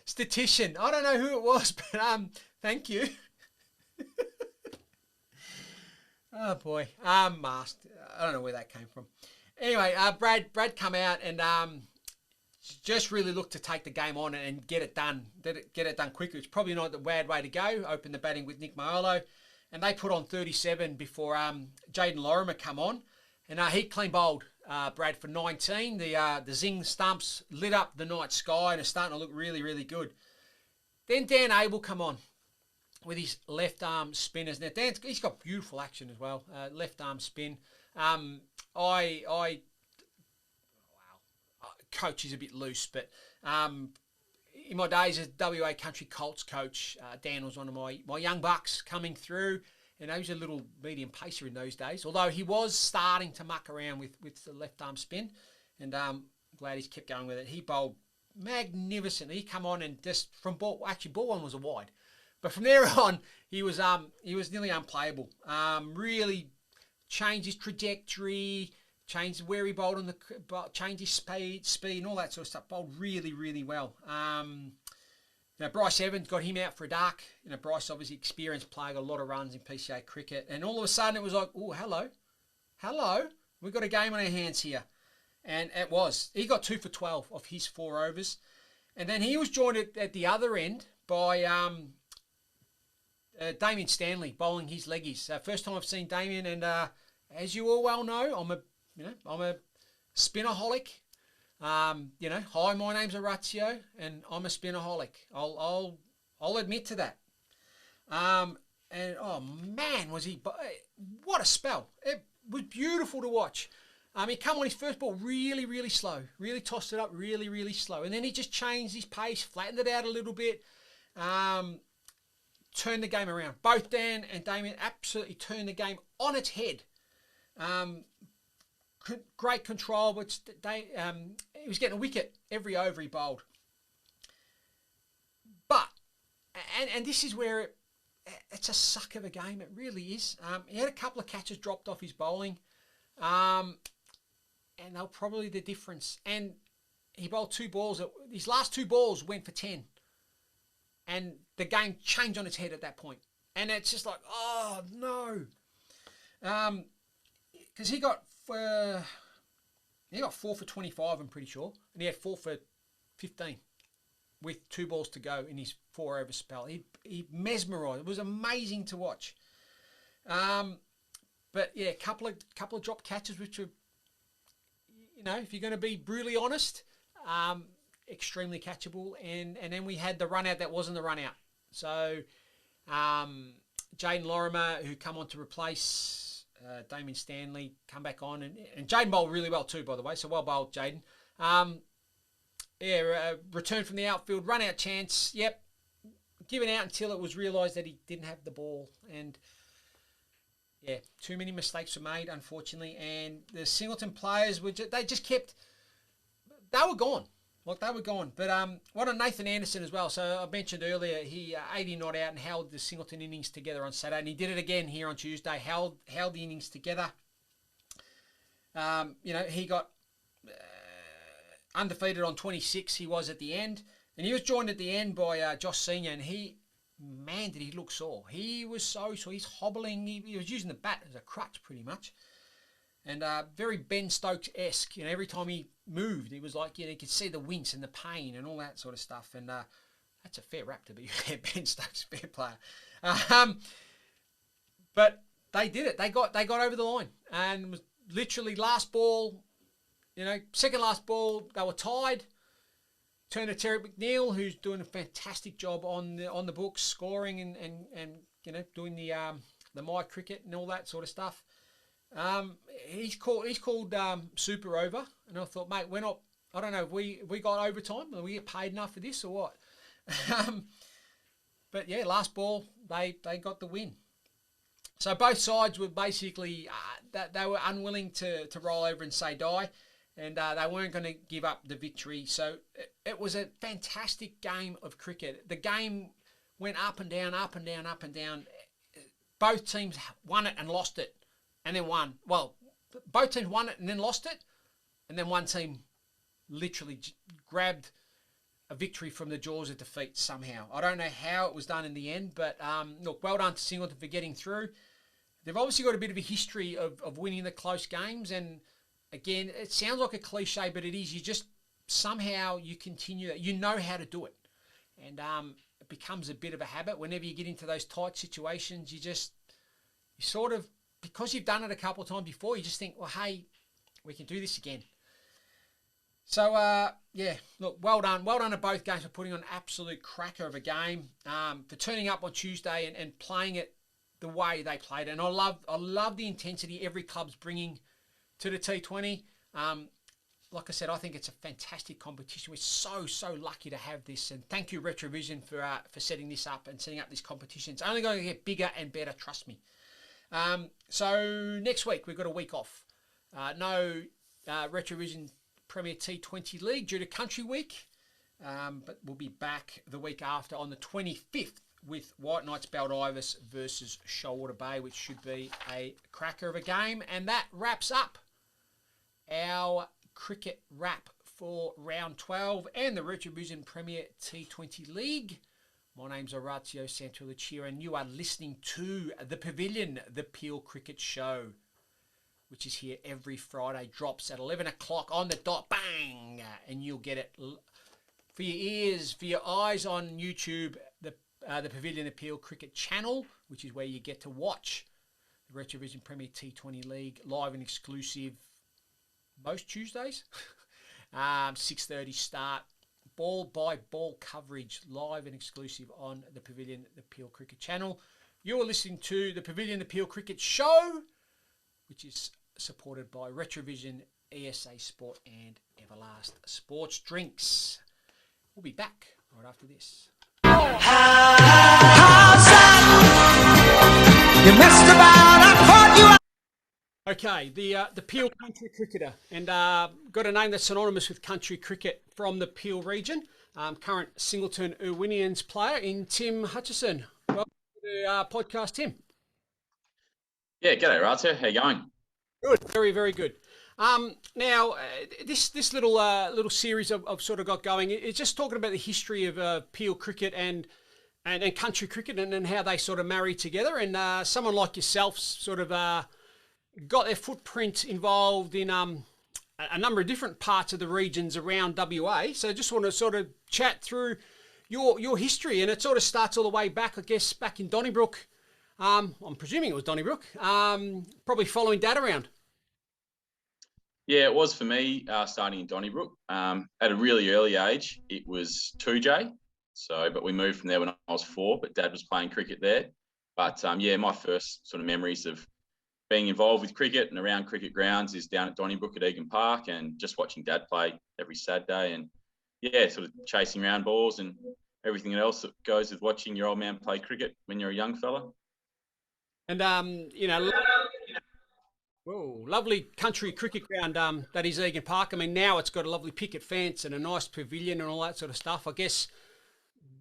statistician. I don't know who it was, but thank you. Oh boy, masked. I don't know where that came from. Anyway, Brad come out and just really looked to take the game on and get it done. Get it done quicker. It's probably not the bad way to go. Open the batting with Nick Mayolo, and they put on 37 before Jaden Lorimer come on, and he clean bowled Brad for 19. The zing stumps lit up the night sky and it's starting to look really, really good. Then Dan Abel come on with his left arm spinners. Now he's got beautiful action as well. Left arm spin. Coach is a bit loose, but in my days as WA Country Colts coach, Dan was one of my young bucks coming through, and he was a little medium pacer in those days, although he was starting to muck around with the left arm spin, and glad he's kept going with it. He bowled magnificently. He come on and just from ball one was a wide, but from there on he was nearly unplayable. Really changed his trajectory, changed where he bowled on changed his speed and all that sort of stuff. Bowled really, really well. Bryce Evans got him out for a duck. Bryce obviously experienced player, got a lot of runs in PCA cricket, and all of a sudden it was like, oh, hello, we've got a game on our hands here. And it was. He got 2 for 12 off his 4 overs. And then he was joined at the other end by Damien Stanley bowling his leggies. First time I've seen Damien, and as you all well know, I'm a spinaholic. Hi, my name's Orazio, and I'm a spinaholic. I'll admit to that. And oh man, was he! What a spell! It was beautiful to watch. He come on his first ball really, really slow, really tossed it up really, really slow, and then he just changed his pace, flattened it out a little bit. Turned the game around. Both Dan and Damien absolutely turned the game on its head. Great control, but he was getting a wicket every over he bowled. But, and this is where it's a suck of a game. It really is. He had a couple of catches dropped off his bowling, and they were probably the difference. And he bowled 2 balls. His last 2 balls went for 10. And the game changed on its head at that point. And it's just like, oh, no. Because he got 4 for 25, I'm pretty sure. And he had 4 for 15 with 2 balls to go in his 4 over spell. He mesmerised. It was amazing to watch. But yeah, a couple of drop catches, which were, if you're going to be brutally honest, extremely catchable, and then we had the run out that wasn't the run out. So Jaden Lorimer, who come on to replace Damien Stanley, come back on, and Jaden bowled really well too, by the way, so well bowled, Jaden. Return from the outfield, run out chance, yep, given out until it was realised that he didn't have the ball, and yeah, too many mistakes were made, unfortunately, and the Singleton players were they were gone. Like, they were gone. But what on Nathan Anderson as well. So I mentioned earlier, he 80 not out and held the Singleton innings together on Saturday. And he did it again here on Tuesday, held the innings together. He got undefeated on 26, he was at the end. And he was joined at the end by Josh Senior. And man, did he look sore. He was so sore. He's hobbling. He was using the bat as a crutch pretty much. And very Ben Stokes-esque. Every time he moved, he was like, you could see the wince and the pain and all that sort of stuff. And that's a fair rap to be fair. Ben Stokes, fair player. But they did it. They got over the line, and it was literally last ball. Second last ball, they were tied. Turned to Terry McNeil, who's doing a fantastic job on the books, scoring and doing the My Cricket and all that sort of stuff. He's called super over, and I thought, mate, we're not. I don't know if we got overtime. We get paid enough for this or what? But yeah, last ball they got the win. So both sides were basically that they were unwilling to roll over and say die, and they weren't going to give up the victory. So it was a fantastic game of cricket. The game went up and down, up and down, up and down. Both teams won it and lost it. And then won. Well, both teams won it and then lost it. And then one team literally grabbed a victory from the jaws of defeat somehow. I don't know how it was done in the end, but look, well done to Singleton for getting through. They've obviously got a bit of a history of winning the close games. And again, it sounds like a cliche, but it is. You just, somehow you continue that. You know how to do it. And it becomes a bit of a habit. Whenever you get into those tight situations, you sort of, because you've done it a couple of times before, you just think, well, hey, we can do this again. So, look, well done to both games for putting on an absolute cracker of a game, for turning up on Tuesday and playing it the way they played. And I love the intensity every club's bringing to the T20. Like I said, I think it's a fantastic competition. We're so lucky to have this, and thank you, Retravision, for setting this up and setting up this competition. It's only going to get bigger and better, trust me. So next week we've got a week off. No Retravision Premier T20 League due to Country Week, but we'll be back the week after on the 25th with White Knights Baldivis versus Shoalwater Bay, which should be a cracker of a game. And that wraps up our cricket wrap for round 12 and the Retravision Premier T20 League. My name's Orazio Santuliccia, and you are listening to The Pavilion, the Peel Cricket Show, which is here every Friday, drops at 11 o'clock on the dot, bang, and you'll get it for your ears, for your eyes on YouTube, the the Pavilion Appeal Cricket channel, which is where you get to watch the Retravision Premier T20 League live and exclusive most Tuesdays. 6:30 start. Ball by ball coverage, live and exclusive on the Pavilion Appeal Cricket channel. You're listening to the Pavilion Appeal Cricket Show, which is supported by Retravision, ESA Sport and Everlast Sports Drinks. We'll be back right after this. Okay, the Peel country cricketer, and got a name that's synonymous with country cricket from the Peel region. Current Singleton Irwinians player in Tim Hutchison. Welcome to the podcast, Tim. Yeah, g'day, Rata. How you going? Good, very, very good. Now, this little series I've sort of got going is just talking about the history of Peel cricket and country cricket and how they sort of marry together. And someone like yourself sort of got their footprint involved in a number of different parts of the regions around WA. So I just want to sort of chat through your history, and it sort of starts all the way back, I guess, back in Donnybrook. I'm presuming it was Donnybrook, probably following Dad around. Yeah, it was for me starting in Donnybrook. At a really early age, it was 2J. But we moved from there when I was 4, but Dad was playing cricket there. But yeah, my first sort of memories of being involved with cricket and around cricket grounds is down at Donnybrook at Egan Park and just watching Dad play every Saturday and, yeah, sort of chasing around balls and everything else that goes with watching your old man play cricket when you're a young fella. And, lovely country cricket ground that is Egan Park. I mean, now it's got a lovely picket fence and a nice pavilion and all that sort of stuff. I guess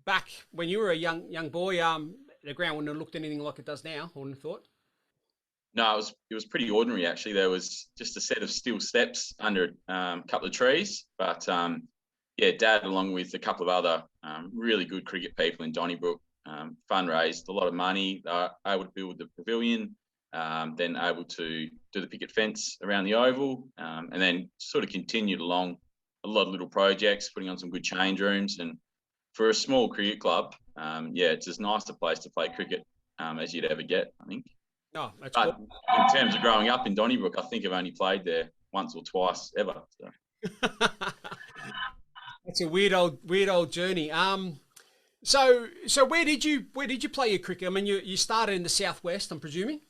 back when you were a young boy, the ground wouldn't have looked anything like it does now, I wouldn't have thought. No, it was pretty ordinary, actually. There was just a set of steel steps under a couple of trees. But, yeah, Dad, along with a couple of other really good cricket people in Donnybrook, fundraised a lot of money. They were able to build the pavilion, then able to do the picket fence around the oval, and then sort of continued along a lot of little projects, putting on some good change rooms. And for a small cricket club, yeah, it's as nice a place to play cricket as you'd ever get, I think. Oh, that's but cool. In terms of growing up in Donnybrook, I think I've only played there once or twice ever. So. That's a weird old journey. So where did you play your cricket? I mean, you started in the southwest, I'm presuming.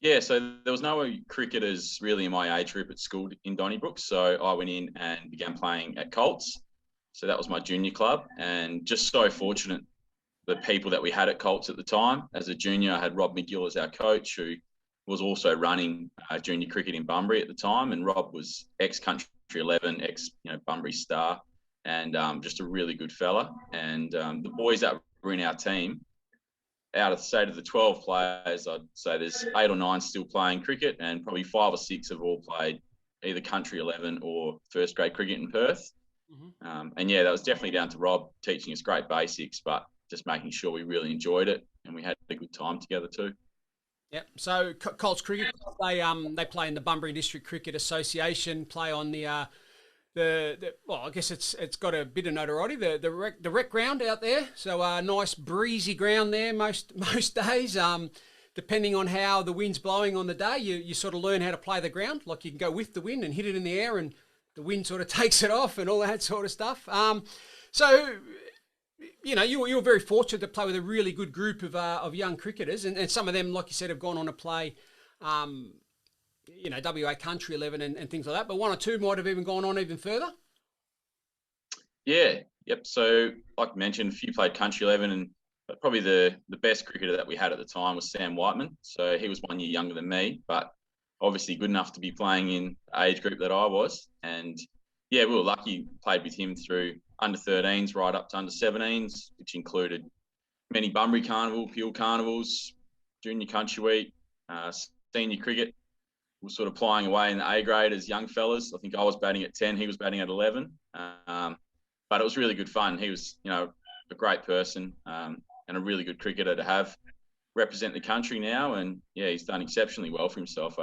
Yeah, so there was no cricketers really in my age group at school in Donnybrook, so I went in and began playing at Colts. So that was my junior club, and just so fortunate the people that we had at Colts at the time. As a junior, I had Rob McGill as our coach, who was also running junior cricket in Bunbury at the time. And Rob was ex-Country 11, ex-Bunbury star, and just a really good fella. And the boys that were in our team, out of the 12 players, I'd say there's 8 or 9 still playing cricket, and probably 5 or 6 have all played either Country 11 or first grade cricket in Perth. Mm-hmm. And yeah, that was definitely down to Rob teaching us great basics, but just making sure we really enjoyed it and we had a good time together too. Yep. So Colts Cricket, they play in the Bunbury District Cricket Association, play on the well, I guess it's got a bit of notoriety, the rec ground out there. So a nice breezy ground there most days. Depending on how the wind's blowing on the day, you sort of learn how to play the ground. Like you can go with the wind and hit it in the air, and the wind sort of takes it off and all that sort of stuff. So you were very fortunate to play with a really good group of young cricketers, and some of them, like you said, have gone on to play, WA Country 11 and things like that. But 1 or 2 might have even gone on even further. Yeah, yep. So, like I mentioned, a few played Country 11, and probably the best cricketer that we had at the time was Sam Whiteman. So he was 1 year younger than me, but obviously good enough to be playing in the age group that I was. And yeah, we were lucky, played with him through under 13s right up to under 17s, which included many Bunbury Carnival, Peel Carnivals, Junior Country Week, senior cricket. We were sort of plying away in the A grade as young fellas. I think I was batting at 10, he was batting at 11. But it was really good fun. He was, a great person and a really good cricketer to have represent the country now. And yeah, he's done exceptionally well for himself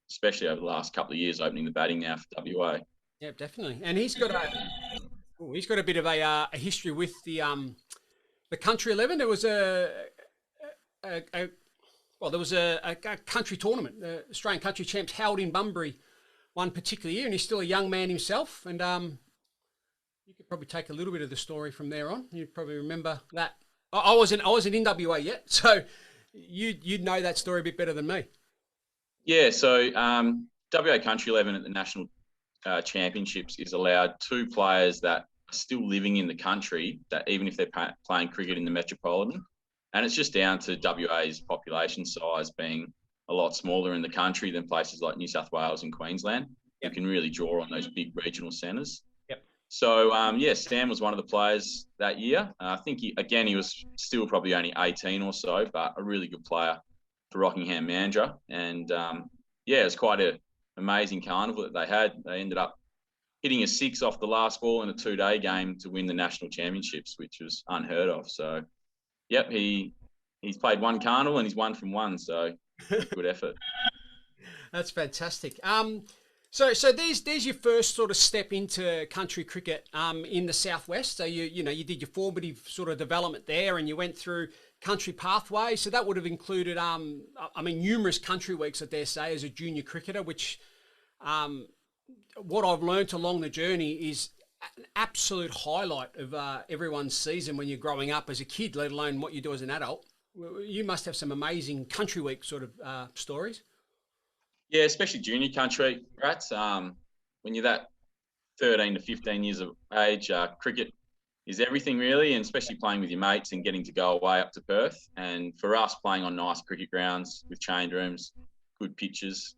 especially over the last couple of years, opening the batting now for WA. Yeah, definitely. And he's got a bit of a history with the The Country 11. There was a country tournament, the Australian Country Champs held in Bunbury one particular year, and he's still a young man himself. And you could probably take a little bit of the story from there on. You'd probably remember that. I wasn't in WA yet, so you'd know that story a bit better than me. Yeah, so WA Country 11 at the National Championships is allowed 2 players that are still living in the country, that even if they're playing cricket in the Metropolitan. And it's just down to WA's population size being a lot smaller in the country than places like New South Wales and Queensland. You can really draw on those big regional centres. Yep. So, Sam was one of the players that year. I think, he was still probably only 18 or so, but a really good player for Rockingham Mandurah. And, it was quite an amazing carnival that they had. They ended up hitting a 6 off the last ball in a 2-day game to win the national championships, which was unheard of. So, yep, he's played 1 carnival and he's 1 from 1. So, good effort. That's fantastic. So there's your first sort of step into country cricket in the southwest. So you did your formative sort of development there, and you went through country pathway. So that would have included numerous country weeks, I dare say, as a junior cricketer. Which what I've learnt along the journey is an absolute highlight of everyone's season when you're growing up as a kid, let alone what you do as an adult. You must have some amazing country week sort of stories. Yeah, especially junior country, Rats. When you're that 13 to 15 years of age, cricket is everything really, and especially playing with your mates and getting to go away up to Perth. And for us, playing on nice cricket grounds with change rooms, good pitches,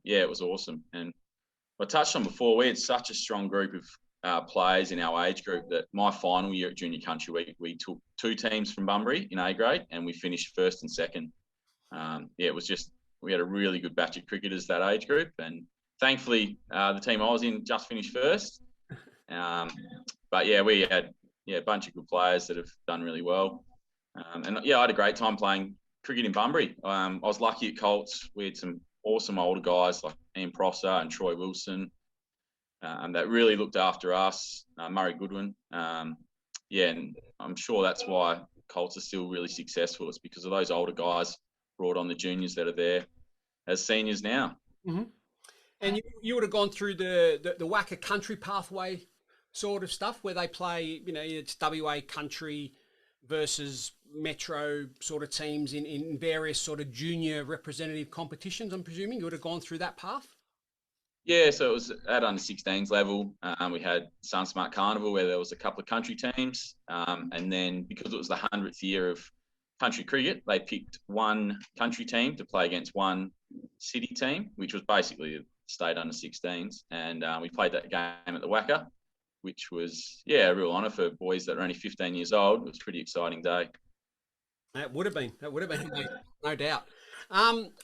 it was awesome. And I touched on before, we had such a strong group of players in our age group that my final year at Junior Country Week, we took 2 teams from Bunbury in A grade and we finished 1st and 2nd. It was just, we had a really good batch of cricketers that age group, and thankfully the team I was in just finished 1st. We had a bunch of good players that have done really well. I had a great time playing cricket in Bunbury. I was lucky at Colts. We had some awesome older guys like Ian Prosser and Troy Wilson that really looked after us, Murray Goodwin. And I'm sure that's why Colts are still really successful. It's because of those older guys brought on the juniors that are there as seniors now. Mm-hmm. And you would have gone through the WACA country pathway sort of stuff where they play, it's WA country versus metro sort of teams in various sort of junior representative competitions, I'm presuming. You would have gone through that path? Yeah, so it was at under 16s level. We had Sun Smart Carnival where there was a couple of country teams. And then because it was the 100th year of country cricket, they picked 1 country team to play against 1 city team, which was basically the state under 16s. And we played that game at the WACA, which was, a real honour for boys that are only 15 years old. It was a pretty exciting day. That would have been, no doubt.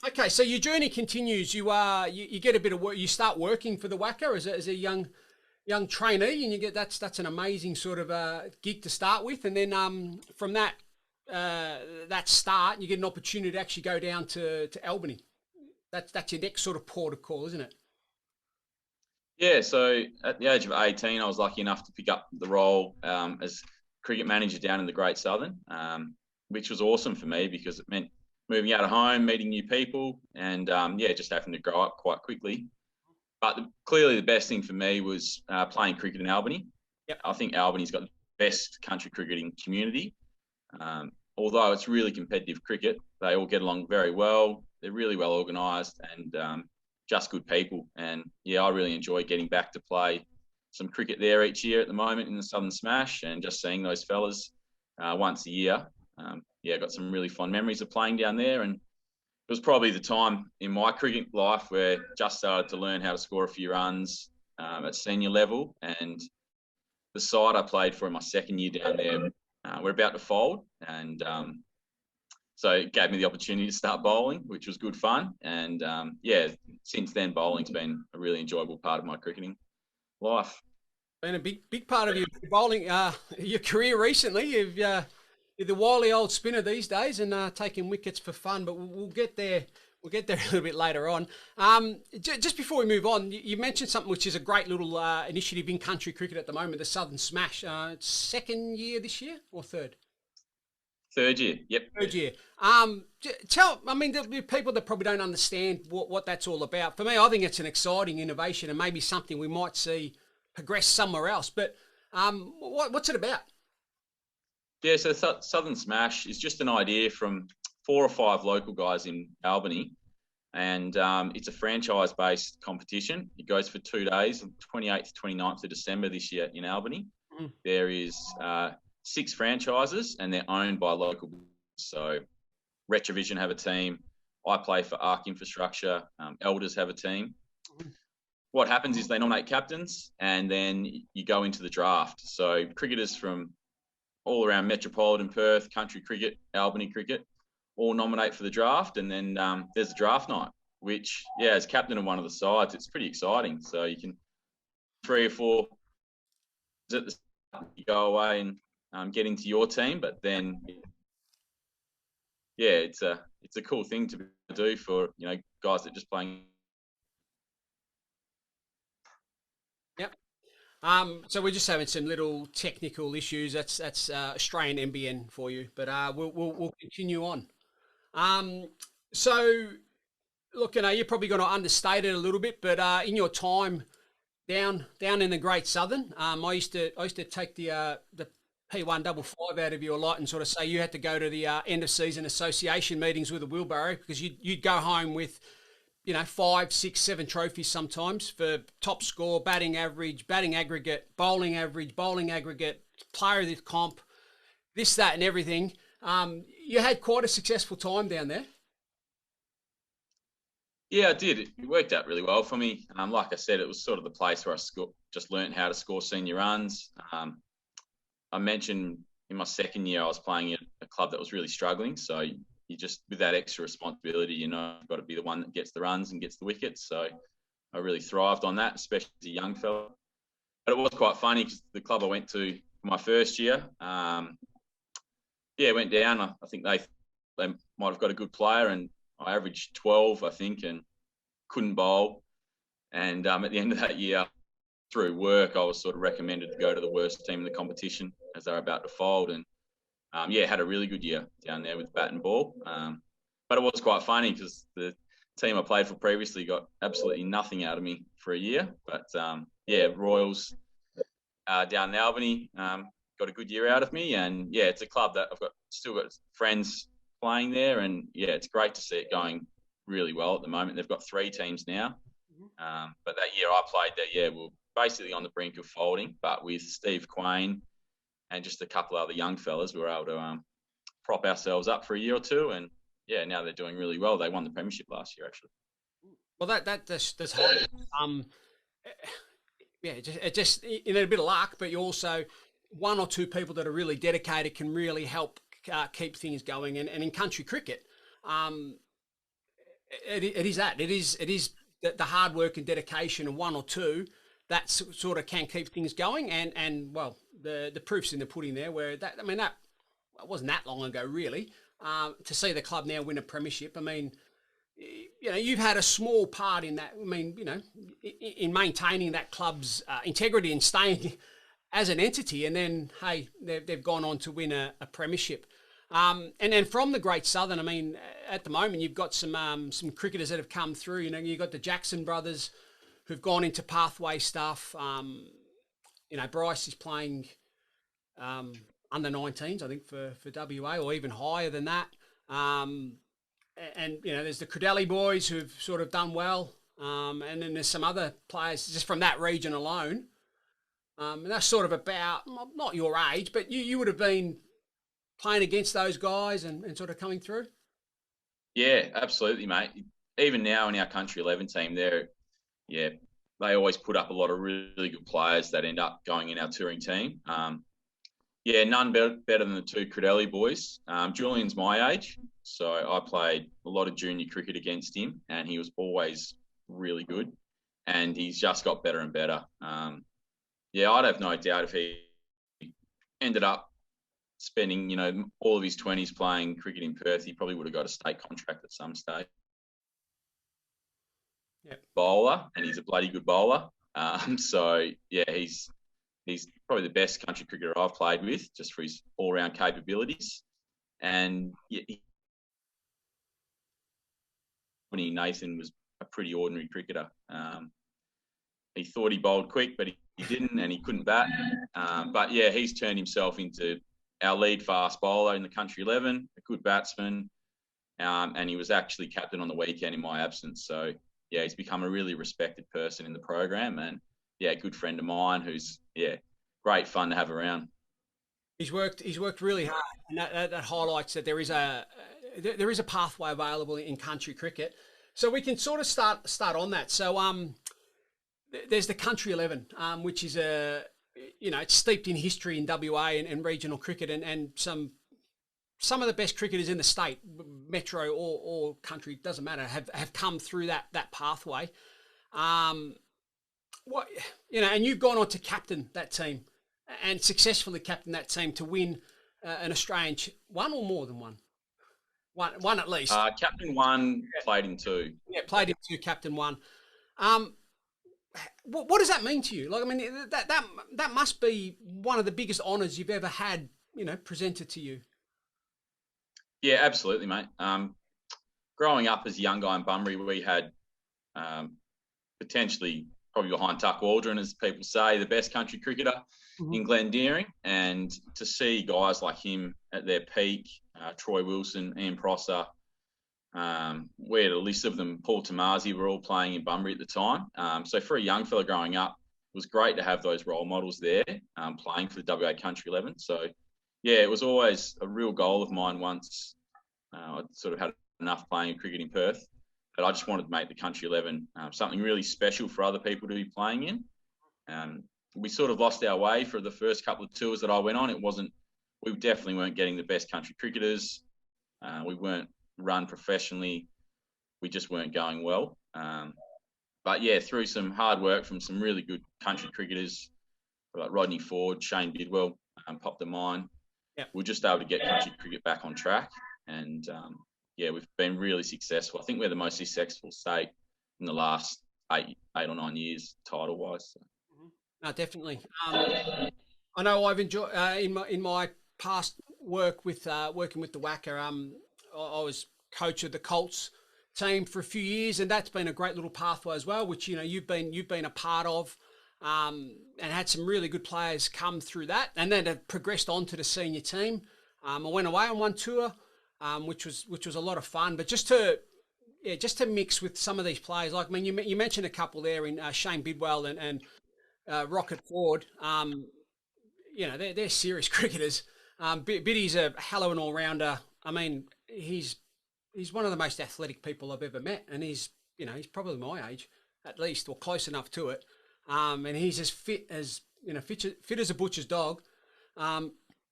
Okay, so your journey continues. You get a bit of work. You start working for the WACA as a young trainee, and you get that's an amazing sort of gig to start with. And then from that start, you get an opportunity to actually go down to Albany. That's your next sort of port of call, isn't it? Yeah, so at the age of 18, I was lucky enough to pick up the role as cricket manager down in the Great Southern, which was awesome for me because it meant moving out of home, meeting new people, and just having to grow up quite quickly. But clearly the best thing for me was playing cricket in Albany. Yep. I think Albany's got the best country cricketing community. Although it's really competitive cricket, they all get along very well. They're really well organised and just good people. And I really enjoy getting back to play some cricket there each year at the moment in the Southern Smash and just seeing those fellas once a year. I got some really fond memories of playing down there, and it was probably the time in my cricket life where I just started to learn how to score a few runs at senior level. And the side I played for in my 2nd year down there, we're about to fold, and so it gave me the opportunity to start bowling, which was good fun. And since then, bowling's been a really enjoyable part of my cricketing life. Been a big part of your bowling, your career recently. You're the wily old spinner these days and taking wickets for fun, but we'll get there. We'll get there a little bit later on. Just before we move on, you mentioned something which is a great little initiative in country cricket at the moment, the Southern Smash. It's 2nd year this year or 3rd? Third year. Yep. Third year. I mean, there'll be people that probably don't understand what that's all about. For me, I think it's an exciting innovation and maybe something we might see progress somewhere else. But what's it about? Yeah, so Southern Smash is just an idea from 4 or 5 local guys in Albany, and it's a franchise-based competition. It goes for 2 days, 28th to 29th of December this year in Albany. Mm. There is 6 franchises, and they're owned by local. So Retravision have a team. I play for Arc Infrastructure. Elders have a team. Mm. What happens is they nominate captains, and then you go into the draft. So cricketers from all around Metropolitan Perth, country cricket, Albany cricket, all nominate for the draft. And then there's a draft night, which, yeah, as captain of one of the sides, it's pretty exciting. So you can 3 or 4 at the start, you go away and get into your team. But then, yeah, it's a cool thing to do for, you know, guys that are just playing. Yep. So we're just having some little technical issues. That's Australian NBN for you, but we'll continue on. So look, you know, you're probably going to understate it a little bit, but in your time down in the Great Southern, I used to take the P155 out of your lot and sort of say you had to go to the end of season association meetings with a wheelbarrow because you'd go home with, you know, 5, 6, 7 trophies sometimes for top score, batting average, batting aggregate, bowling average, bowling aggregate, player of the comp, this, that, and everything. You had quite a successful time down there. Yeah, I did. It worked out really well for me. Like I said, it was sort of the place where I just learned how to score senior runs. I mentioned in my second year I was playing at a club that was really struggling. So you just, with that extra responsibility, you know, you've got to be the one that gets the runs and gets the wickets. So I really thrived on that, especially as a young fella. But it was quite funny because the club I went to my first year, went down. I think they might have got a good player, and I averaged 12, I think, and couldn't bowl. And at the end of that year, through work, I was sort of recommended to go to the worst team in the competition as they were about to fold. And had a really good year down there with bat and ball. But it was quite funny because the team I played for previously got absolutely nothing out of me for a year. But Royals down in Albany got a good year out of me. And yeah, it's a club that I've still got friends playing there. And yeah, it's great to see it going really well at the moment. They've got 3 teams now. But that year I played there, we're basically on the brink of folding, but with Steve Quain and just a couple of other young fellas, we were able to prop ourselves up for a year or two. And yeah, now they're doing really well. They won the premiership last year, actually. Well, that's hard. It just you know, a bit of luck, but you also 1 or 2 people that are really dedicated can really help keep things going. And in country cricket, it is the hard work and dedication of 1 or 2 that sort of can keep things going. And well, the proof's in the pudding there. Where that wasn't that long ago, really. To see the club now win a premiership, I mean, you know, you've had a small part in that. I mean, you know, in maintaining that club's integrity and staying as an entity. And then, hey, they've gone on to win a premiership. And then from the Great Southern, I mean, at the moment you've got some cricketers that have come through. You know, you've got the Jackson brothers who've gone into pathway stuff. You know, Bryce is playing under 19s, I think, for WA, or even higher than that. And, you know, there's the Credelli boys who've sort of done well. And then there's some other players just from that region alone. And that's sort of about, not your age, but you would have been playing against those guys and sort of coming through? Yeah, absolutely, mate. Even now in our country 11 team, they always put up a lot of really good players that end up going in our touring team. None better than the 2 Credelli boys. Julian's my age, so I played a lot of junior cricket against him, and he was always really good, and he's just got better and better. I'd have no doubt if he ended up spending, you know, all of his 20s playing cricket in Perth, he probably would have got a state contract at some stage. Yep. Bowler, and he's a bloody good bowler. He's probably the best country cricketer I've played with, just for his all-round capabilities. And Nathan was a pretty ordinary cricketer. He thought he bowled quick, but he didn't, and he couldn't bat. But yeah, he's turned himself into our lead fast bowler in the country 11, a good batsman, and he was actually captain on the weekend in my absence. So yeah, he's become a really respected person in the program, and yeah, a good friend of mine who's great fun to have around. He's worked really hard, and that highlights that there is a pathway available in country cricket. So we can sort of start on that. So there's the country 11, which is it's steeped in history in WA and regional cricket, and some of the best cricketers in the state, metro or country, doesn't matter, have come through that pathway. And you've gone on to captain that team and successfully captain that team to win an Australian one or more than one. One at least. Captain one, played in two. Yeah, played in two, captain one. What does that mean to you? Like, I mean, that must be one of the biggest honours you've ever had, presented to you. Yeah, absolutely, mate. Growing up as a young guy in Bunbury, we had potentially, probably behind Tuck Waldron, as people say, the best country cricketer in Glendearing. And to see guys like him at their peak, Troy Wilson, Ian Prosser, we had a list of them, Paul Tomasi, were all playing in Bunbury at the time. So for a young fella growing up, it was great to have those role models there, playing for the WA Country 11. So yeah, it was always a real goal of mine once I sort of had enough playing cricket in Perth, but I just wanted to make the Country 11 something really special for other people to be playing in. We sort of lost our way for the first couple of tours that I went on. We definitely weren't getting the best country cricketers. We weren't run professionally. We just weren't going well. But yeah, through some hard work from some really good country cricketers like Rodney Ford, Shane Bidwell, popped the mine. Yep. We're just able to get country cricket back on track. And we've been really successful. I think we're the most successful state in the last eight or 9 years, title-wise. So. No, definitely. I know I've enjoyed in my past work with working with the WACA. I was coach of the Colts team for a few years, and that's been a great little pathway as well, which you've been a part of, and had some really good players come through that, and then have progressed on to the senior team. I went away on one tour, which was a lot of fun, but just to mix with some of these players, like, I mean, you mentioned a couple there in Shane Bidwell and Rocket Ford. They're serious cricketers. Biddy's a hell of an all-rounder. I mean, he's one of the most athletic people I've ever met, and he's probably my age at least, or close enough to it. And he's as fit as fit as a butcher's dog.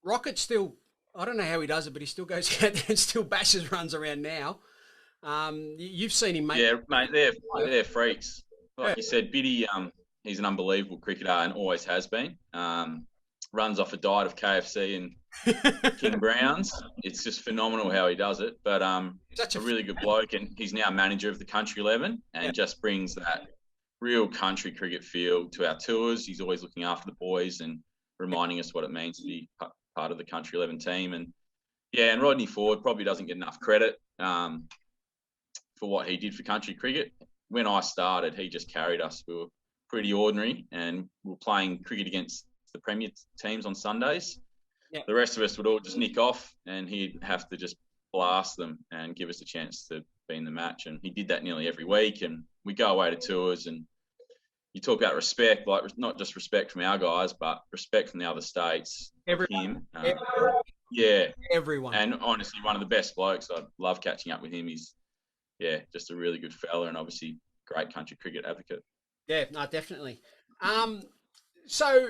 Rocket still, I don't know how he does it, but he still goes out there and still bashes runs around now. You've seen him, mate. Yeah, mate, they're freaks. Like you said, Biddy, he's an unbelievable cricketer and always has been. Runs off a diet of KFC and King Browns. It's just phenomenal how he does it. But he's a really good bloke, and he's now manager of the Country 11 and just brings that real country cricket feel to our tours. He's always looking after the boys and reminding us what it means to be part of the Country 11 team. And yeah, and Rodney Ford probably doesn't get enough credit for what he did for country cricket. When I started, he just carried us. We were pretty ordinary, and we were playing cricket against the Premier teams on Sundays. Yep. The rest of us would all just nick off, and he'd have to just blast them and give us a chance to be in the match. And he did that nearly every week. And we go away to tours, and you talk about respect, like not just respect from our guys, but respect from the other states. Everyone. Yeah. Everyone. And honestly, one of the best blokes. I love catching up with him. He's, just a really good fella, and obviously great country cricket advocate. Yeah, no, definitely. So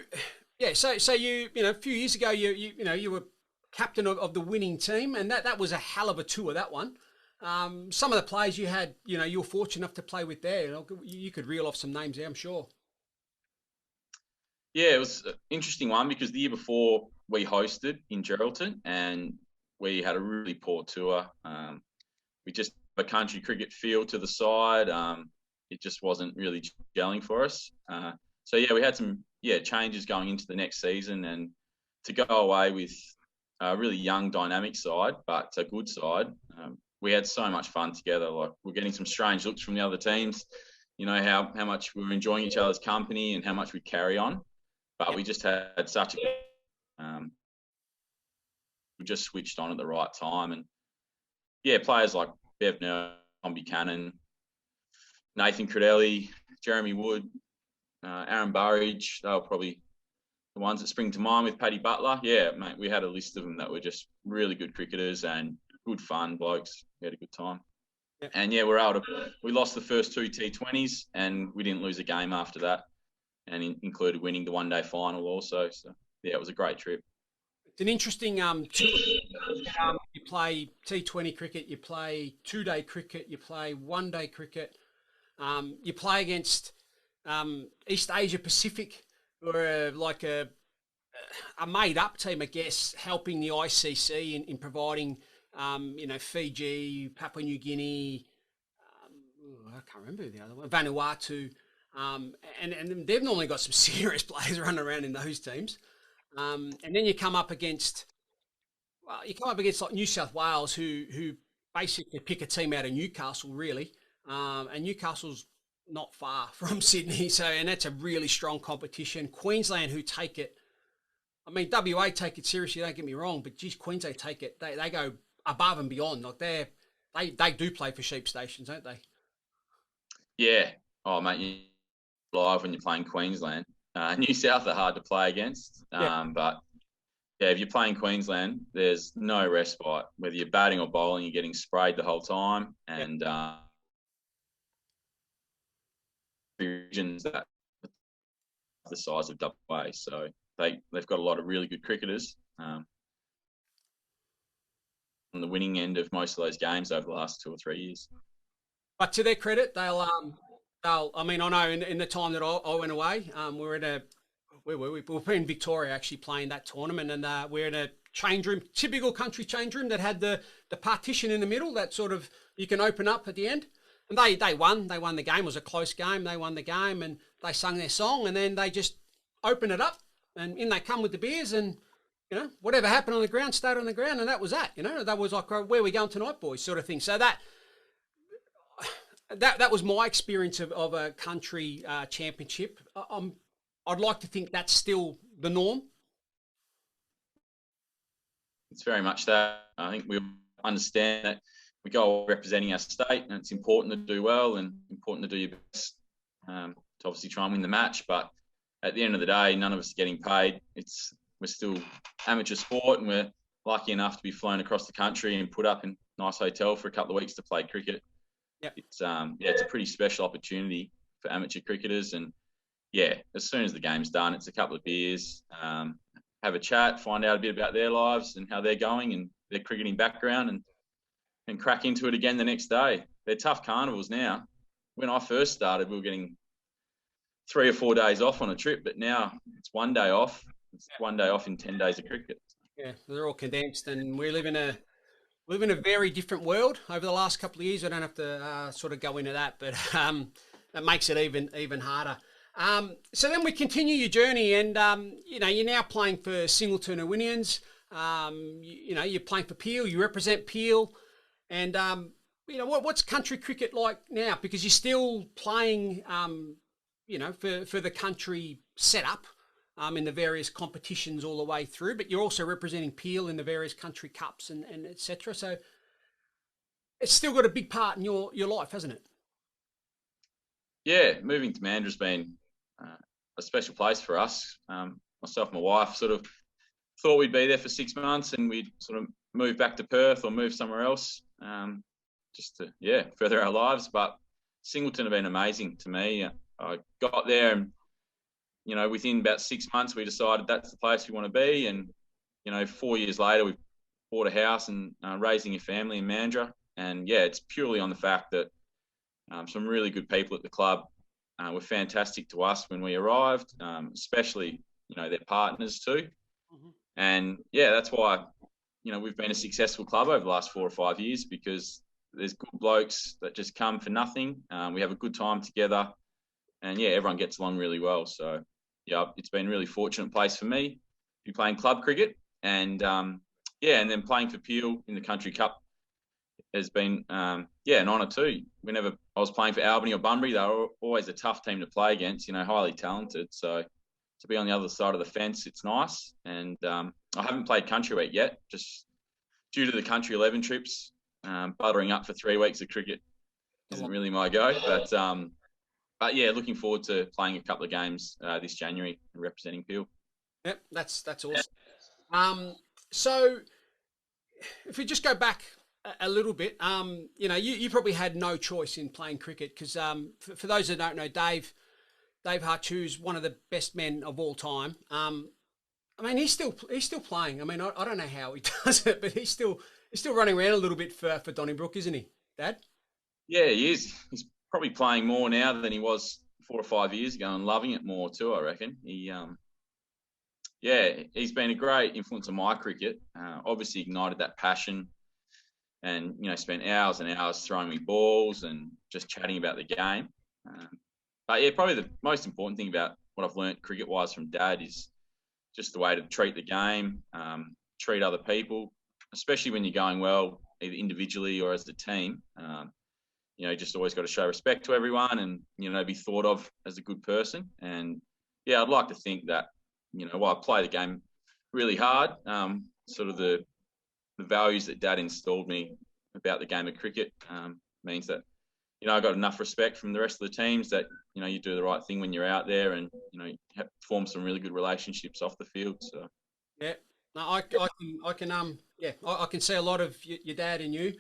you a few years ago you were captain of the winning team, and that was a hell of a tour, that one. Some of the players you had, you were fortunate enough to play with there. You could reel off some names there, I'm sure. Yeah, it was an interesting one because the year before we hosted in Geraldton, and we had a really poor tour. We just had a country cricket feel to the side. It just wasn't really gelling for us. So we had some changes going into the next season, and to go away with a really young, dynamic side, but a good side. We had so much fun together. Like, we're getting some strange looks from the other teams. You know, how much we were enjoying each other's company and how much we carry on. But we just had such a we just switched on at the right time. And yeah, players like Bev Nell, Tom Buchanan, Nathan Credelli, Jeremy Wood, Aaron Burridge, they were probably the ones that spring to mind, with Paddy Butler. Yeah, mate, we had a list of them that were just really good cricketers and good fun blokes. We had a good time. Yep. And yeah, we lost the first 2 T20s and we didn't lose a game after that, and included winning the one-day final also. So yeah, it was a great trip. It's an interesting you play T20 cricket, you play 2-day cricket, you play 1-day cricket, you play against East Asia Pacific, or like a made-up team, I guess, helping the ICC in providing, Fiji, Papua New Guinea, I can't remember the other one, Vanuatu, and they've normally got some serious players running around in those teams. And then you come up against like New South Wales, who basically pick a team out of Newcastle, really, and Newcastle's not far from Sydney, and that's a really strong competition. Queensland, who take it, I mean, WA take it seriously, don't get me wrong, but geez, Queensland take it, they go above and beyond. Like they do play for sheep stations, don't they? Yeah. Oh, mate, you're live when you're playing Queensland. New South are hard to play against, but yeah, if you're playing Queensland, there's no respite. Whether you're batting or bowling, you're getting sprayed the whole time, and regions that the size of WA, so they've got a lot of really good cricketers on the winning end of most of those games over the last 2 or 3 years. But to their credit, they'll. I mean, I know in the time that I went away, we were in where were we? We were in Victoria actually playing that tournament, and we're in a change room, typical country change room that had the partition in the middle that sort of you can open up at the end. And they won. They won the game. It was a close game. They won the game, and they sung their song, and then they just opened it up, and in they come with the beers, and whatever happened on the ground stayed on the ground, and that was that. That was like, where we going tonight, boys, sort of thing. So that was my experience of a country championship. I'd like to think that's still the norm. It's very much that. I think we understand that we go representing our state, and it's important to do well and important to do your best to obviously try and win the match. But at the end of the day, none of us are getting paid. We're still amateur sport, and we're lucky enough to be flown across the country and put up in a nice hotel for a couple of weeks to play cricket. Yep. It's a pretty special opportunity for amateur cricketers, and yeah, as soon as the game's done, it's a couple of beers, have a chat, find out a bit about their lives and how they're going and their cricketing background, and crack into it again the next day. They're tough carnivals now. When I first started, we were getting 3 or 4 days off on a trip, but now it's 1 day off. It's 1 day off in 10 days of cricket. Yeah, they're all condensed, and we live in a very different world over the last couple of years. I don't have to sort of go into that, but that makes it even harder. So then we continue your journey, and you're now playing for Singleton Irwinians. You're playing for Peel. You represent Peel, and what's country cricket like now? Because you're still playing, for the country setup in the various competitions all the way through, but you're also representing Peel in the various country cups and etc. So it's still got a big part in your life, hasn't it? Yeah, moving to Mandra's been a special place for us. Myself and my wife sort of thought we'd be there for 6 months and we'd sort of move back to Perth or move somewhere else just to, further our lives. But Singleton have been amazing to me. I got there and, within about 6 months, we decided that's the place we want to be. And, 4 years later, we've bought a house and raising a family in Mandurah. And, it's purely on the fact that some really good people at the club were fantastic to us when we arrived, especially, their partners too. Mm-hmm. And, that's why, we've been a successful club over the last 4 or 5 years, because there's good blokes that just come for nothing. We have a good time together. And, everyone gets along really well. So, it's been a really fortunate place for me to be playing club cricket. And, yeah, and then playing for Peel in the Country Cup has been, an honour too. Whenever I was playing for Albany or Bunbury, they were always a tough team to play against, highly talented. So to be on the other side of the fence, it's nice. And I haven't played Country Week yet, just due to the Country 11 trips. Buttering up for 3 weeks of cricket isn't really my go. But yeah, looking forward to playing a couple of games this January and representing Peel. Yep, that's awesome. So if we just go back a little bit, you probably had no choice in playing cricket because for those that don't know, Dave Hutchison, one of the best men of all time. I mean, he's still playing. I mean, I don't know how he does it, but he's still running around a little bit for Donnybrook, isn't he, Dad? Yeah, he is. He's probably playing more now than he was 4 or 5 years ago, and loving it more too, I reckon. He's been a great influence on my cricket. Obviously ignited that passion, and spent hours and hours throwing me balls and just chatting about the game. But yeah, probably the most important thing about what I've learnt cricket-wise from Dad is just the way to treat the game, treat other people, especially when you're going well, either individually or as a team. Just always got to show respect to everyone and, be thought of as a good person. And yeah, I'd like to think that, while I play the game really hard, sort of the values that Dad installed me about the game of cricket means that, I got enough respect from the rest of the teams that, you do the right thing when you're out there and, form some really good relationships off the field. So, yeah, no, I can see a lot of your dad in you.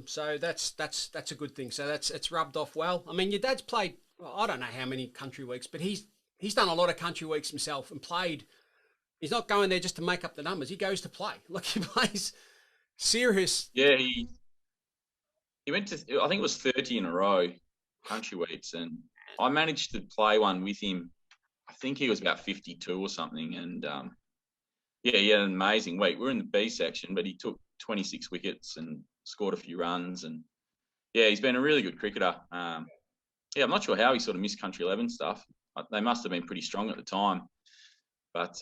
So that's a good thing. So it's rubbed off well. I mean, your dad's played, I don't know how many country weeks, but he's done a lot of country weeks himself and played. He's not going there just to make up the numbers. He goes to play. Like, he plays serious. Yeah, he went to, I think it was 30 in a row country weeks, and I managed to play one with him. I think he was about 52 or something, and he had an amazing week. We're in the B section, but he took 26 wickets and scored a few runs, and yeah, he's been a really good cricketer. I'm not sure how he sort of missed Country 11 stuff. They must have been pretty strong at the time, but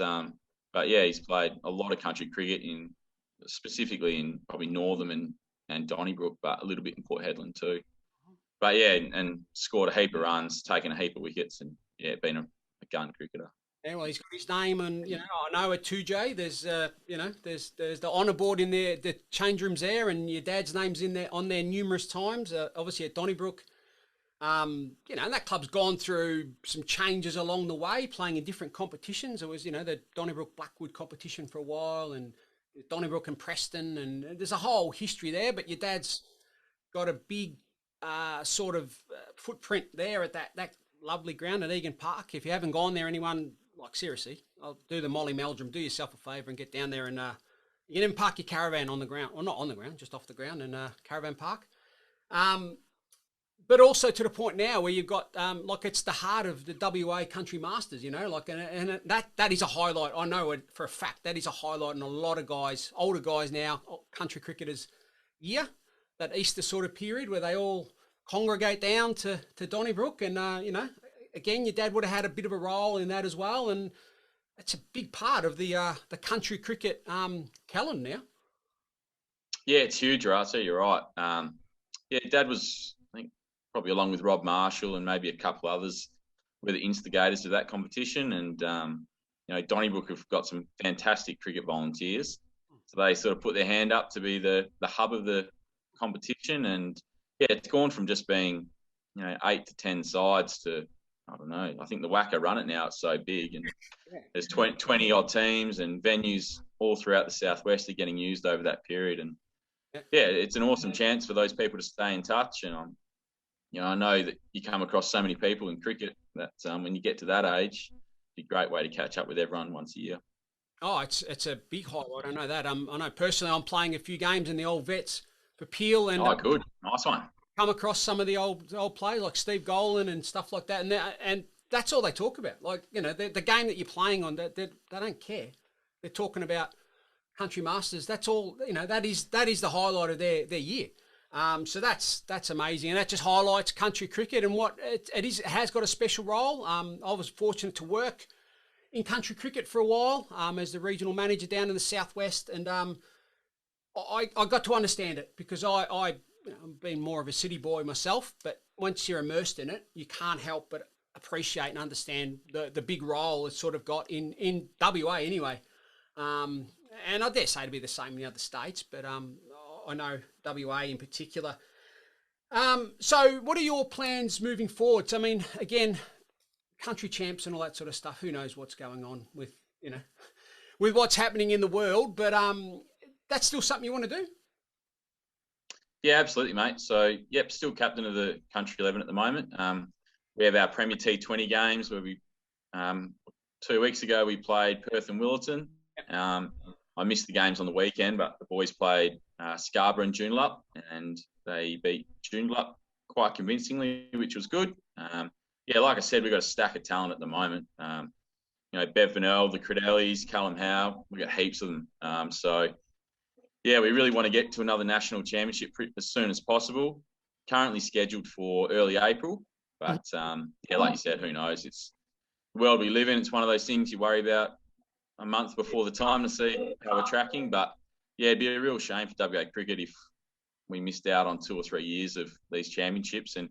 yeah, he's played a lot of country cricket specifically in probably Northam and Donnybrook, but a little bit in Port Hedland too. But yeah, and scored a heap of runs, taken a heap of wickets, and yeah, been a gun cricketer. Yeah, well, he's got his name, and I know at 2J, there's there's the honour board in there, the change rooms there, and your dad's name's on there numerous times. Obviously at Donnybrook, and that club's gone through some changes along the way, playing in different competitions. It was the Donnybrook Blackwood competition for a while, and Donnybrook and Preston, and there's a whole history there. But your dad's got a big footprint there at that lovely ground at Egan Park. If you haven't gone there, anyone, like, seriously, I'll do the Molly Meldrum. Do yourself a favour and get down there, and you can even park your caravan on the ground, or not on the ground, just off the ground, in Caravan Park. But also to the point now where you've got it's the heart of the WA Country Masters, and that is a highlight. I know it for a fact. That is a highlight in a lot of guys, older guys now, country cricketers' year, that Easter sort of period where they all congregate down to Donnybrook, and again, your dad would have had a bit of a role in that as well, and it's a big part of the country cricket calendar now. Yeah, it's huge, right? So you're right. Dad was, I think, probably along with Rob Marshall and maybe a couple others, were the instigators of that competition. And Donnybrook have got some fantastic cricket volunteers, so they sort of put their hand up to be the hub of the competition. And yeah, it's gone from just being 8 to 10 sides to, I don't know, I think the Wacker run it now. It's so big, and there's 20 odd teams, and venues all throughout the southwest are getting used over that period. And yeah, it's an awesome chance for those people to stay in touch. And I know that you come across so many people in cricket that when you get to that age, it's a great way to catch up with everyone once a year. Oh, it's a big highlight. I know that. I know personally, I'm playing a few games in the old vets for Peel, and good, nice one. Come across some of the old players like Steve Golan and stuff like that, and that's all they talk about. Like, the game that you're playing on, they don't care. They're talking about Country Masters. That's all. That is the highlight of their year. So that's amazing, and that just highlights country cricket and what it is. It has got a special role. I was fortunate to work in country cricket for a while as the regional manager down in the southwest, and I got to understand it because I've been more of a city boy myself, but once you're immersed in it, you can't help but appreciate and understand the big role it's sort of got in WA anyway. And I dare say to be the same in the other states, but I know WA in particular. So what are your plans moving forward? I mean, again, country champs and all that sort of stuff, who knows what's going on with, with what's happening in the world, but that's still something you want to do? Yeah, absolutely, mate. So, yep, still captain of the Country 11 at the moment. We have our Premier T20 games where we 2 weeks ago we played Perth and Willerton. I missed the games on the weekend, but the boys played Scarborough and Joondalup, and they beat Joondalup quite convincingly, which was good. Yeah, like I said, we've got a stack of talent at the moment. Bev Vanel, the Credellis, Callum Howe, we've got heaps of them. So, yeah, we really want to get to another national championship as soon as possible. Currently scheduled for early April, but yeah, like you said, who knows? It's the world we live in. It's one of those things you worry about a month before the time to see how we're tracking. But yeah, it'd be a real shame for WA cricket if we missed out on 2 or 3 years of these championships, and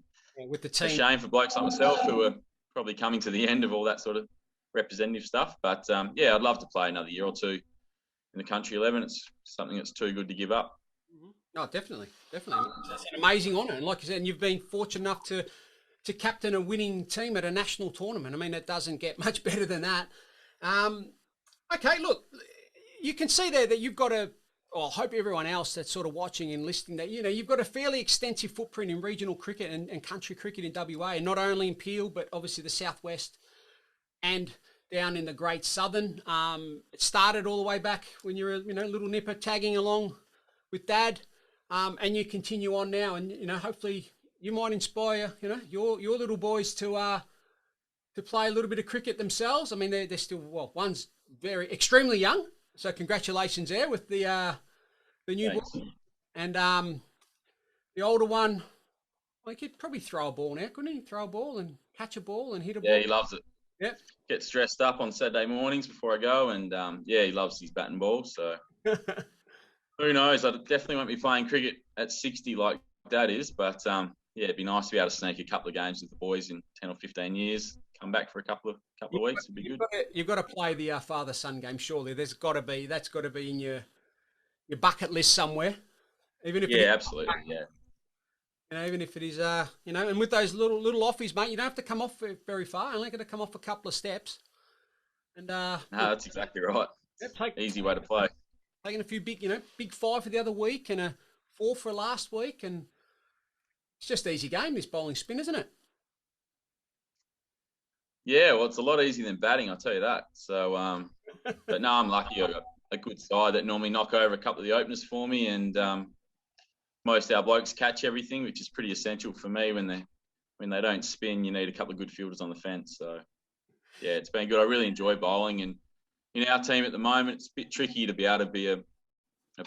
with the team. A shame for blokes like myself who are probably coming to the end of all that sort of representative stuff. But yeah, I'd love to play another year or two in the Country 11. It's something that's too good to give up. Oh, definitely. It's an amazing honour, and like you said, and you've been fortunate enough to captain a winning team at a national tournament. I mean, it doesn't get much better than that. Okay, look, you can see there that you've got I hope everyone else that's sort of watching and listening, that you've got a fairly extensive footprint in regional cricket and country cricket in WA, and not only in Peel, but obviously the southwest and down in the Great Southern. It started all the way back when you were a little nipper tagging along with Dad, and you continue on now, and hopefully you might inspire your little boys to play a little bit of cricket themselves. I mean, they're still, one's extremely young, so congratulations there with the new boy. And the older one, he could probably throw a ball now, couldn't he? Throw a ball and catch a ball and hit a ball. Yeah, he loves it. Yep. Gets dressed up on Saturday mornings before I go, and yeah, he loves his bat and ball. So who knows? I definitely won't be playing cricket at 60 like Dad is, but yeah, it'd be nice to be able to sneak a couple of games with the boys in 10 or 15 years. Come back for a couple of weeks would be good. You've got to play the father-son game. Surely that's got to be in your bucket list somewhere. Even if absolutely, yeah. Even if it is, and with those little offies, mate, you don't have to come off very far. Only got to come off a couple of steps. And no, that's exactly right. Easy way to play. Taking a few big 5 for the other week and a 4 for last week, and it's just easy game, this bowling spin, isn't it? Yeah, well, it's a lot easier than batting, I'll tell you that. So, but no, I'm lucky. I've got a good side that normally knock over a couple of the openers for me, and most of our blokes catch everything, which is pretty essential for me. When they don't spin, you need a couple of good fielders on the fence. So, yeah, it's been good. I really enjoy bowling, and in our team at the moment, it's a bit tricky to be able to be a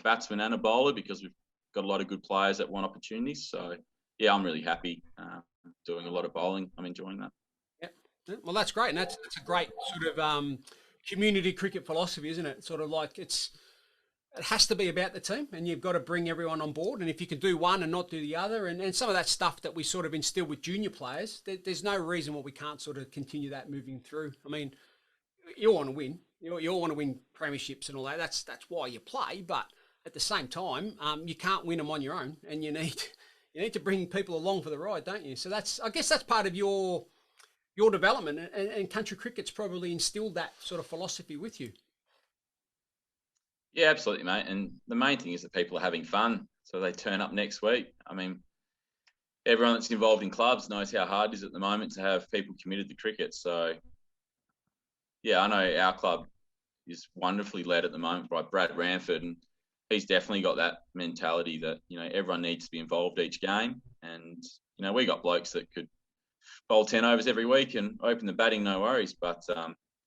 batsman and a bowler because we've got a lot of good players that want opportunities. So, yeah, I'm really happy doing a lot of bowling. I'm enjoying that. Yeah, well, that's great, and that's a great sort of community cricket philosophy, isn't it? Sort of like it has to be about the team, and you've got to bring everyone on board. And if you can do one and not do the other, and some of that stuff that we sort of instill with junior players, there's no reason why we can't sort of continue that moving through. I mean, you all want to win. You all want to win premierships and all that. That's why you play. But at the same time, you can't win them on your own, and you need to bring people along for the ride, don't you? So I guess that's part of your development, and country cricket's probably instilled that sort of philosophy with you. Yeah, absolutely, mate. And the main thing is that people are having fun, so they turn up next week. I mean, everyone that's involved in clubs knows how hard it is at the moment to have people committed to cricket. So, yeah, I know our club is wonderfully led at the moment by Brad Ranford, and he's definitely got that mentality that, everyone needs to be involved each game. And, we got blokes that could bowl 10 overs every week and open the batting, no worries. But,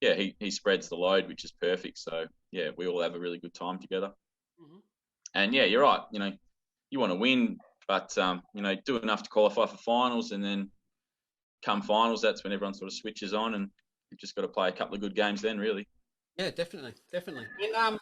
yeah, he spreads the load, which is perfect. So, yeah, we all have a really good time together. Mm-hmm. And, yeah, you're right. You want to win, but, do enough to qualify for finals, and then come finals, that's when everyone sort of switches on, and you've just got to play a couple of good games then, really. Yeah, definitely. And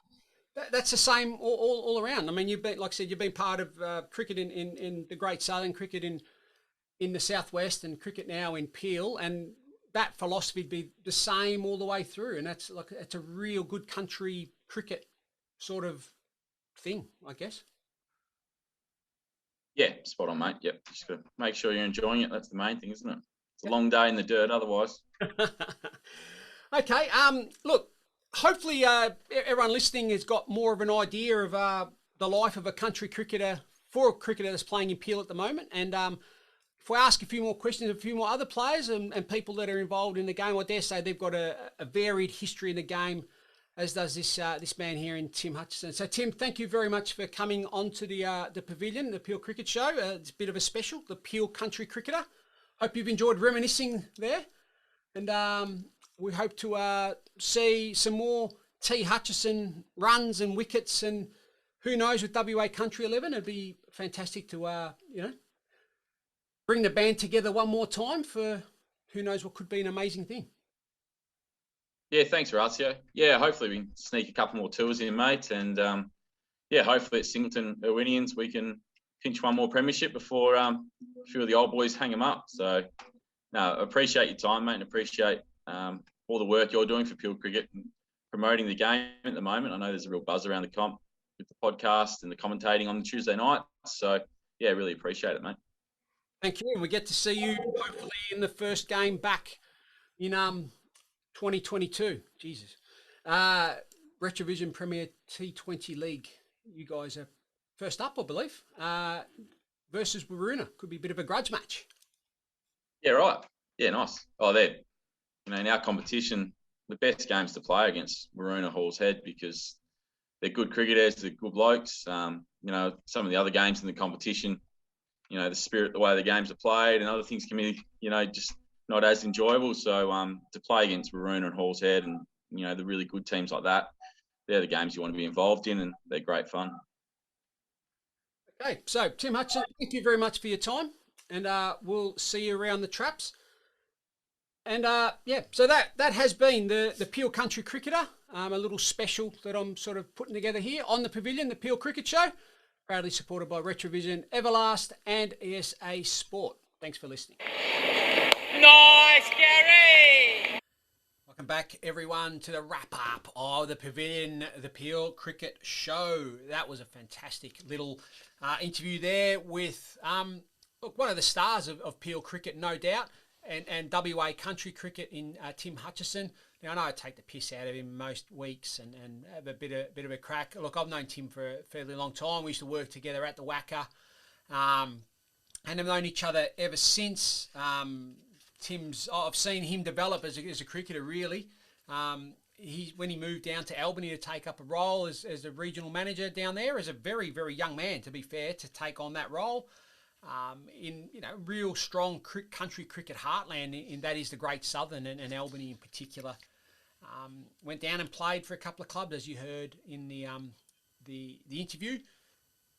That's the same all around. I mean, you've been, like I said, you've been part of cricket in the Great Southern, cricket in the Southwest, and cricket now in Peel, and that philosophy would be the same all the way through. And it's a real good country cricket sort of thing, I guess. Yeah, spot on, mate. Yep, just got to make sure you're enjoying it. That's the main thing, isn't it? It's a long day in the dirt otherwise. Okay. Look, hopefully everyone listening has got more of an idea of the life of a country cricketer for a cricketer that's playing in Peel at the moment. And if we ask a few more questions, a few more other players and people that are involved in the game, I dare say they've got a varied history in the game, as does this man here in Tim Hutchison. So, Tim, thank you very much for coming on to the Pavilion, the Peel Cricket Show. It's a bit of a special, the Peel Country Cricketer. Hope you've enjoyed reminiscing there. And we hope to see some more T. Hutchison runs and wickets, and who knows, with WA Country 11, it'd be fantastic to, bring the band together one more time for who knows what could be an amazing thing. Yeah, thanks, Horatio. Yeah, hopefully we can sneak a couple more tours in, mate. And hopefully at Singleton Irwinians we can pinch one more premiership before a few of the old boys hang them up. So, no, appreciate your time, mate, and appreciate all the work you're doing for Peel Cricket and promoting the game at the moment. I know there's a real buzz around the comp with the podcast and the commentating on Tuesday night. So, yeah, really appreciate it, mate. Thank you. And we get to see you hopefully in the first game back in 2022. Jesus. Retravision Premier T20 League. You guys are first up, I believe, versus Waroona. Could be a bit of a grudge match. Yeah, right. Yeah, nice. Oh, they're, in our competition, the best games to play against Waroona Hall's Head, because they're good cricketers, they're good blokes. Some of the other games in the competition, the spirit, the way the games are played and other things can be, just not as enjoyable. So to play against Waroona and Hall's Head and, the really good teams like that, they're the games you want to be involved in, and they're great fun. Okay, so Tim Hutchison, thank you very much for your time, and we'll see you around the traps. And so that has been the Peel Country Cricketer, a little special that I'm sort of putting together here on the Pavilion, the Peel Cricket Show, proudly supported by Retravision, Everlast and ESA Sport. Thanks for listening. Nice, Gary! Welcome back, everyone, to the wrap-up of the Pavilion, the Peel Cricket Show. That was a fantastic little interview there with one of the stars of Peel Cricket, no doubt, and WA Country Cricket in Tim Hutchison. Now, I know I take the piss out of him most weeks and have a bit of a crack. Look, I've known Tim for a fairly long time. We used to work together at the Wacker, and have known each other ever since. I've seen him develop as a cricketer, really. When he moved down to Albany to take up a role as a regional manager down there, as a very, very young man, to be fair, to take on that role. In real strong country cricket heartland, in that is the Great Southern and Albany in particular. Went down and played for a couple of clubs, as you heard in the interview,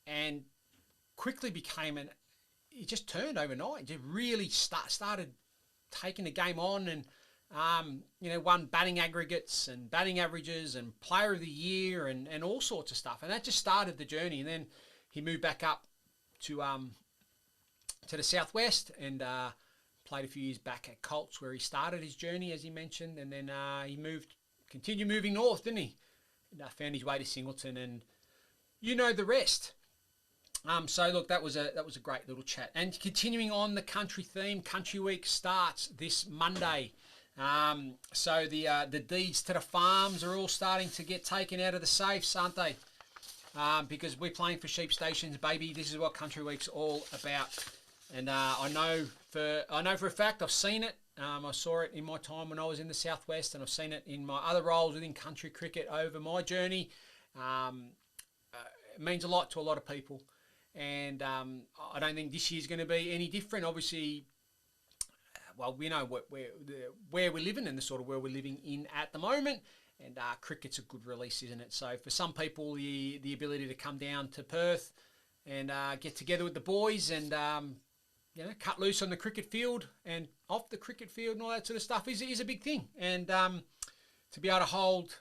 and quickly became he just turned overnight. Just really started taking the game on, and won batting aggregates and batting averages and Player of the Year and all sorts of stuff. And that just started the journey. And then he moved back up to the Southwest and played a few years back at Colts, where he started his journey, as he mentioned, and then he continued moving north, didn't he? And found his way to Singleton, and the rest. So look, that was a great little chat. And continuing on the country theme, Country Week starts this Monday. So the deeds to the farms are all starting to get taken out of the safes, aren't they? Because we're playing for sheep stations, baby. This is what Country Week's all about. And I know for a fact, I've seen it. I saw it in my time when I was in the Southwest, and I've seen it in my other roles within country cricket over my journey. It means a lot to a lot of people, and I don't think this year's going to be any different. Obviously, well, we know where we're living and the sort of world we're living in at the moment, and cricket's a good release, isn't it? So for some people, the ability to come down to Perth and get together with the boys and cut loose on the cricket field and off the cricket field and all that sort of stuff is a big thing. And to be able to hold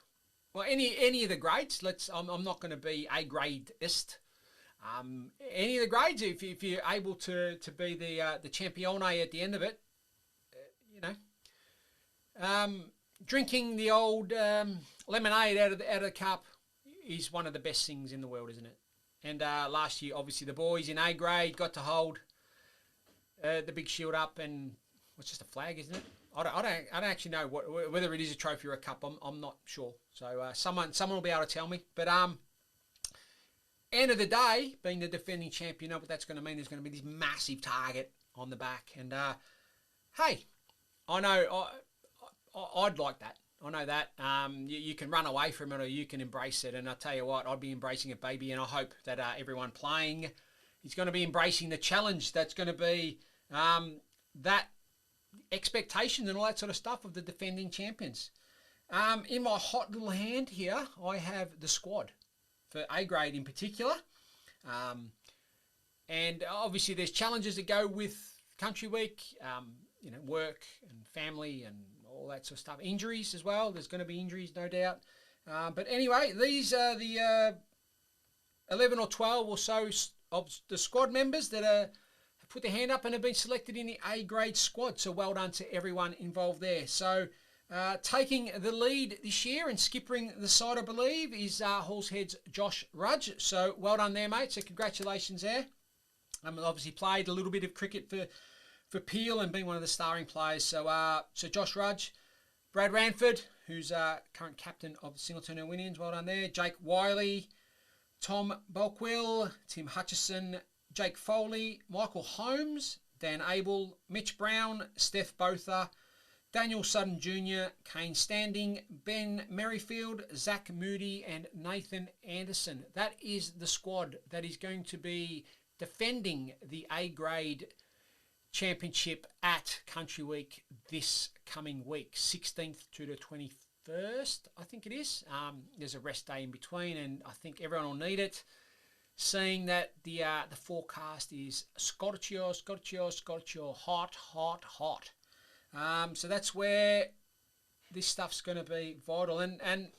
well, any of the grades. I'm not going to be a gradeist. Any of the grades, if you're able to be the champione at the end of it, drinking the old lemonade out of the cup is one of the best things in the world, isn't it? And last year, obviously, the boys in A grade got to hold the big shield up, and it's just a flag, isn't it? I don't actually know whether it is a trophy or a cup. I'm not sure. So someone will be able to tell me. But end of the day, being the defending champion, what that's going to mean, there's going to be this massive target on the back. And hey, I know I'd like that. I know that. You can run away from it or you can embrace it. And I tell you what, I'd be embracing it, baby. And I hope that everyone playing is going to be embracing the challenge. That's going to be that expectation and all that sort of stuff of the defending champions. In my hot little hand here, I have the squad for A grade in particular. And obviously there's challenges that go with Country Week, work and family and all that sort of stuff. Injuries as well. There's going to be injuries, no doubt. But anyway, these are the 11 or 12 or so of the squad members that have put their hand up and have been selected in the A grade squad. So well done to everyone involved there. So taking the lead this year and skippering the side, I believe, is Halls Head's Josh Rudge. So well done there, mate. So congratulations there. Obviously played a little bit of cricket for Peel and being one of the starring players. So Josh Rudge, Brad Ranford, who's current captain of the Singleton Irwinians, well done there. Jake Wiley, Tom Bulkwill, Tim Hutchison, Jake Foley, Michael Holmes, Dan Abel, Mitch Brown, Steph Botha, Daniel Sutton Jr., Kane Standing, Ben Merrifield, Zach Moody, and Nathan Anderson. That is the squad that is going to be defending the A grade championship at Country Week this coming week, 16th to the 21st, I think it is. There's a rest day in between, and I think everyone will need it, seeing that the forecast is Scorchio, hot, hot, hot. So that's where this stuff's going to be vital. And it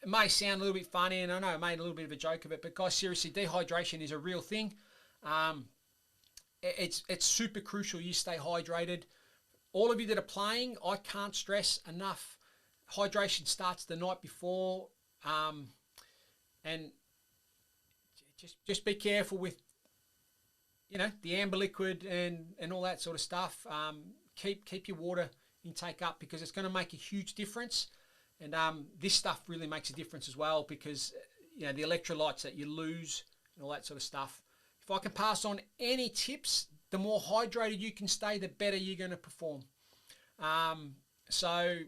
may sound a little bit funny, and I know I made a little bit of a joke of it, but guys, seriously, dehydration is a real thing. It's super crucial you stay hydrated. All of you that are playing, I can't stress enough. Hydration starts the night before, and just be careful with the amber liquid and all that sort of stuff. Keep your water intake up because it's going to make a huge difference. And this stuff really makes a difference as well because the electrolytes that you lose and all that sort of stuff. If I can pass on any tips, the more hydrated you can stay, the better you're going to perform. So,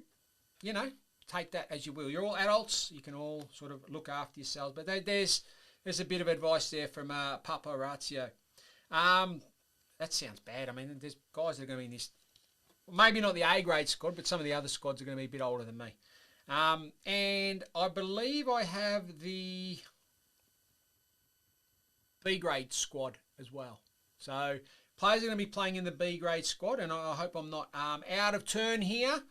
take that as you will. You're all adults. You can all sort of look after yourselves. But there's a bit of advice there from Papa Orazio. That sounds bad. I mean, there's guys that are going to be in this, maybe not the A grade squad, but some of the other squads are going to be a bit older than me. And I believe I have the B grade squad as well. So players are going to be playing in the B grade squad, and I hope I'm not out of turn here.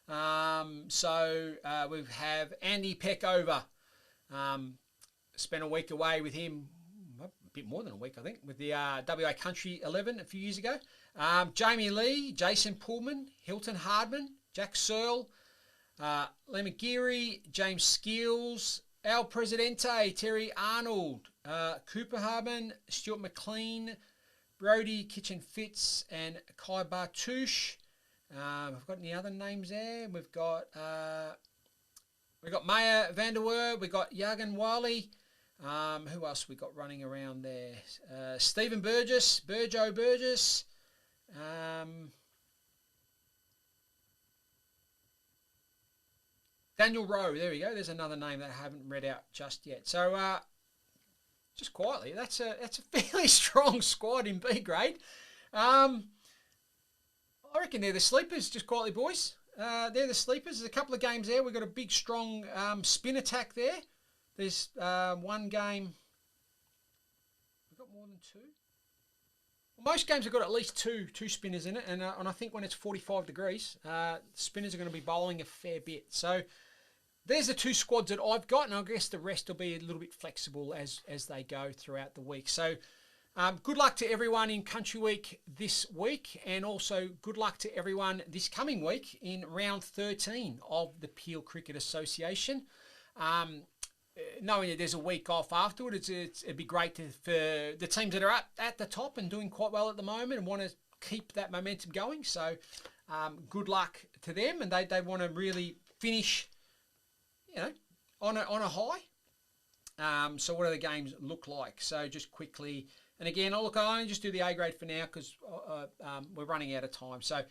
So we have Andy Peckover. Spent a week away with him, a bit more than a week, I think, with the WA Country 11 a few years ago. Jamie Lee, Jason Pullman, Hilton Hardman, Jack Searle, Lee McGeary, James Skills, Al Presidente, Terry Arnold, Cooper Harbin, Stuart McLean, Brody Kitchen Fitz, and Kai Bartouche. I've got any other names there. We've got Maya Vanderwer, we've got Jagan Wiley. Who else we got running around there? Stephen Burgess, Burjo Burgess. Daniel Rowe, there we go. There's another name that I haven't read out just yet. So just quietly, that's a fairly strong squad in B grade. I reckon they're the sleepers, just quietly, boys. They're the sleepers. There's a couple of games there. We've got a big, strong spin attack there. There's one game. We've got more than two. Well, most games have got at least two spinners in it, and I think when it's 45 degrees, spinners are going to be bowling a fair bit. So there's the 2 squads that I've got, and I guess the rest will be a little bit flexible as they go throughout the week. So good luck to everyone in Country Week this week, and also good luck to everyone this coming week in round 13 of the Peel Cricket Association. Knowing that there's a week off afterward, it'd be great for the teams that are at the top and doing quite well at the moment and want to keep that momentum going. So good luck to them, and they want to really finish, on a high. So what do the games look like? So just quickly, and again, I'll only just do the A grade for now because we're running out of time. So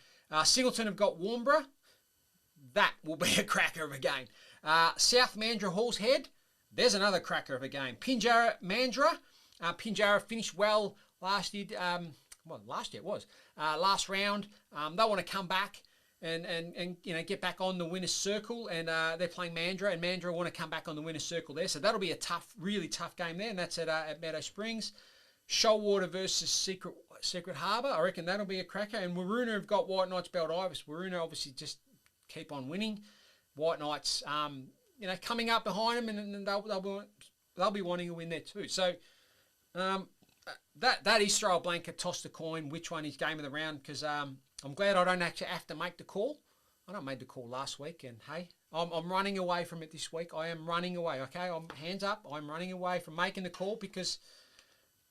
Singleton have got Warnborough. That will be a cracker of a game. South Mandurah Hall's Head. There's another cracker of a game. Pinjara Mandurah. Pinjara finished well last year. Last year it was. Last round. They want to come back and get back on the winner's circle, and they're playing Mandurah, and Mandurah want to come back on the winner's circle there. So that'll be a really tough game there, and that's at Meadow Springs. Shoalwater versus Secret Harbour. I reckon that'll be a cracker. And Waroona have got White Knights Belt Iris. Waroona obviously just keep on winning. White Knights, coming up behind them, and they'll be wanting to win there too. So that is throw a blanket, toss the coin, which one is game of the round, because I'm glad I don't actually have to make the call. I don't made the call last week, and hey, I'm running away from it this week. I am running away, okay? Hands up. I'm running away from making the call because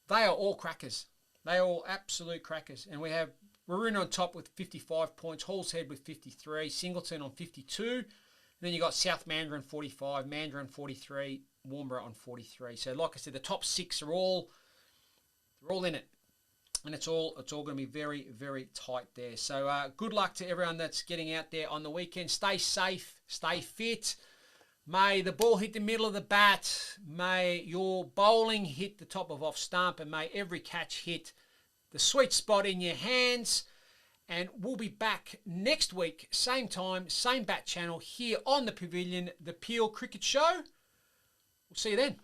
they are all crackers. They are all absolute crackers. And we have Waroona on top with 55 points, Hall's Head with 53, Singleton on 52. And then you got South Mandurah on 45, Mandurah on 43, Warnborough on 43. So like I said, the top 6 are all in it. And it's all going to be very, very tight there. So good luck to everyone that's getting out there on the weekend. Stay safe, stay fit. May the ball hit the middle of the bat. May your bowling hit the top of off stump, and may every catch hit the sweet spot in your hands. And we'll be back next week, same time, same bat channel here on the Pavilion, the Peel Cricket Show. We'll see you then.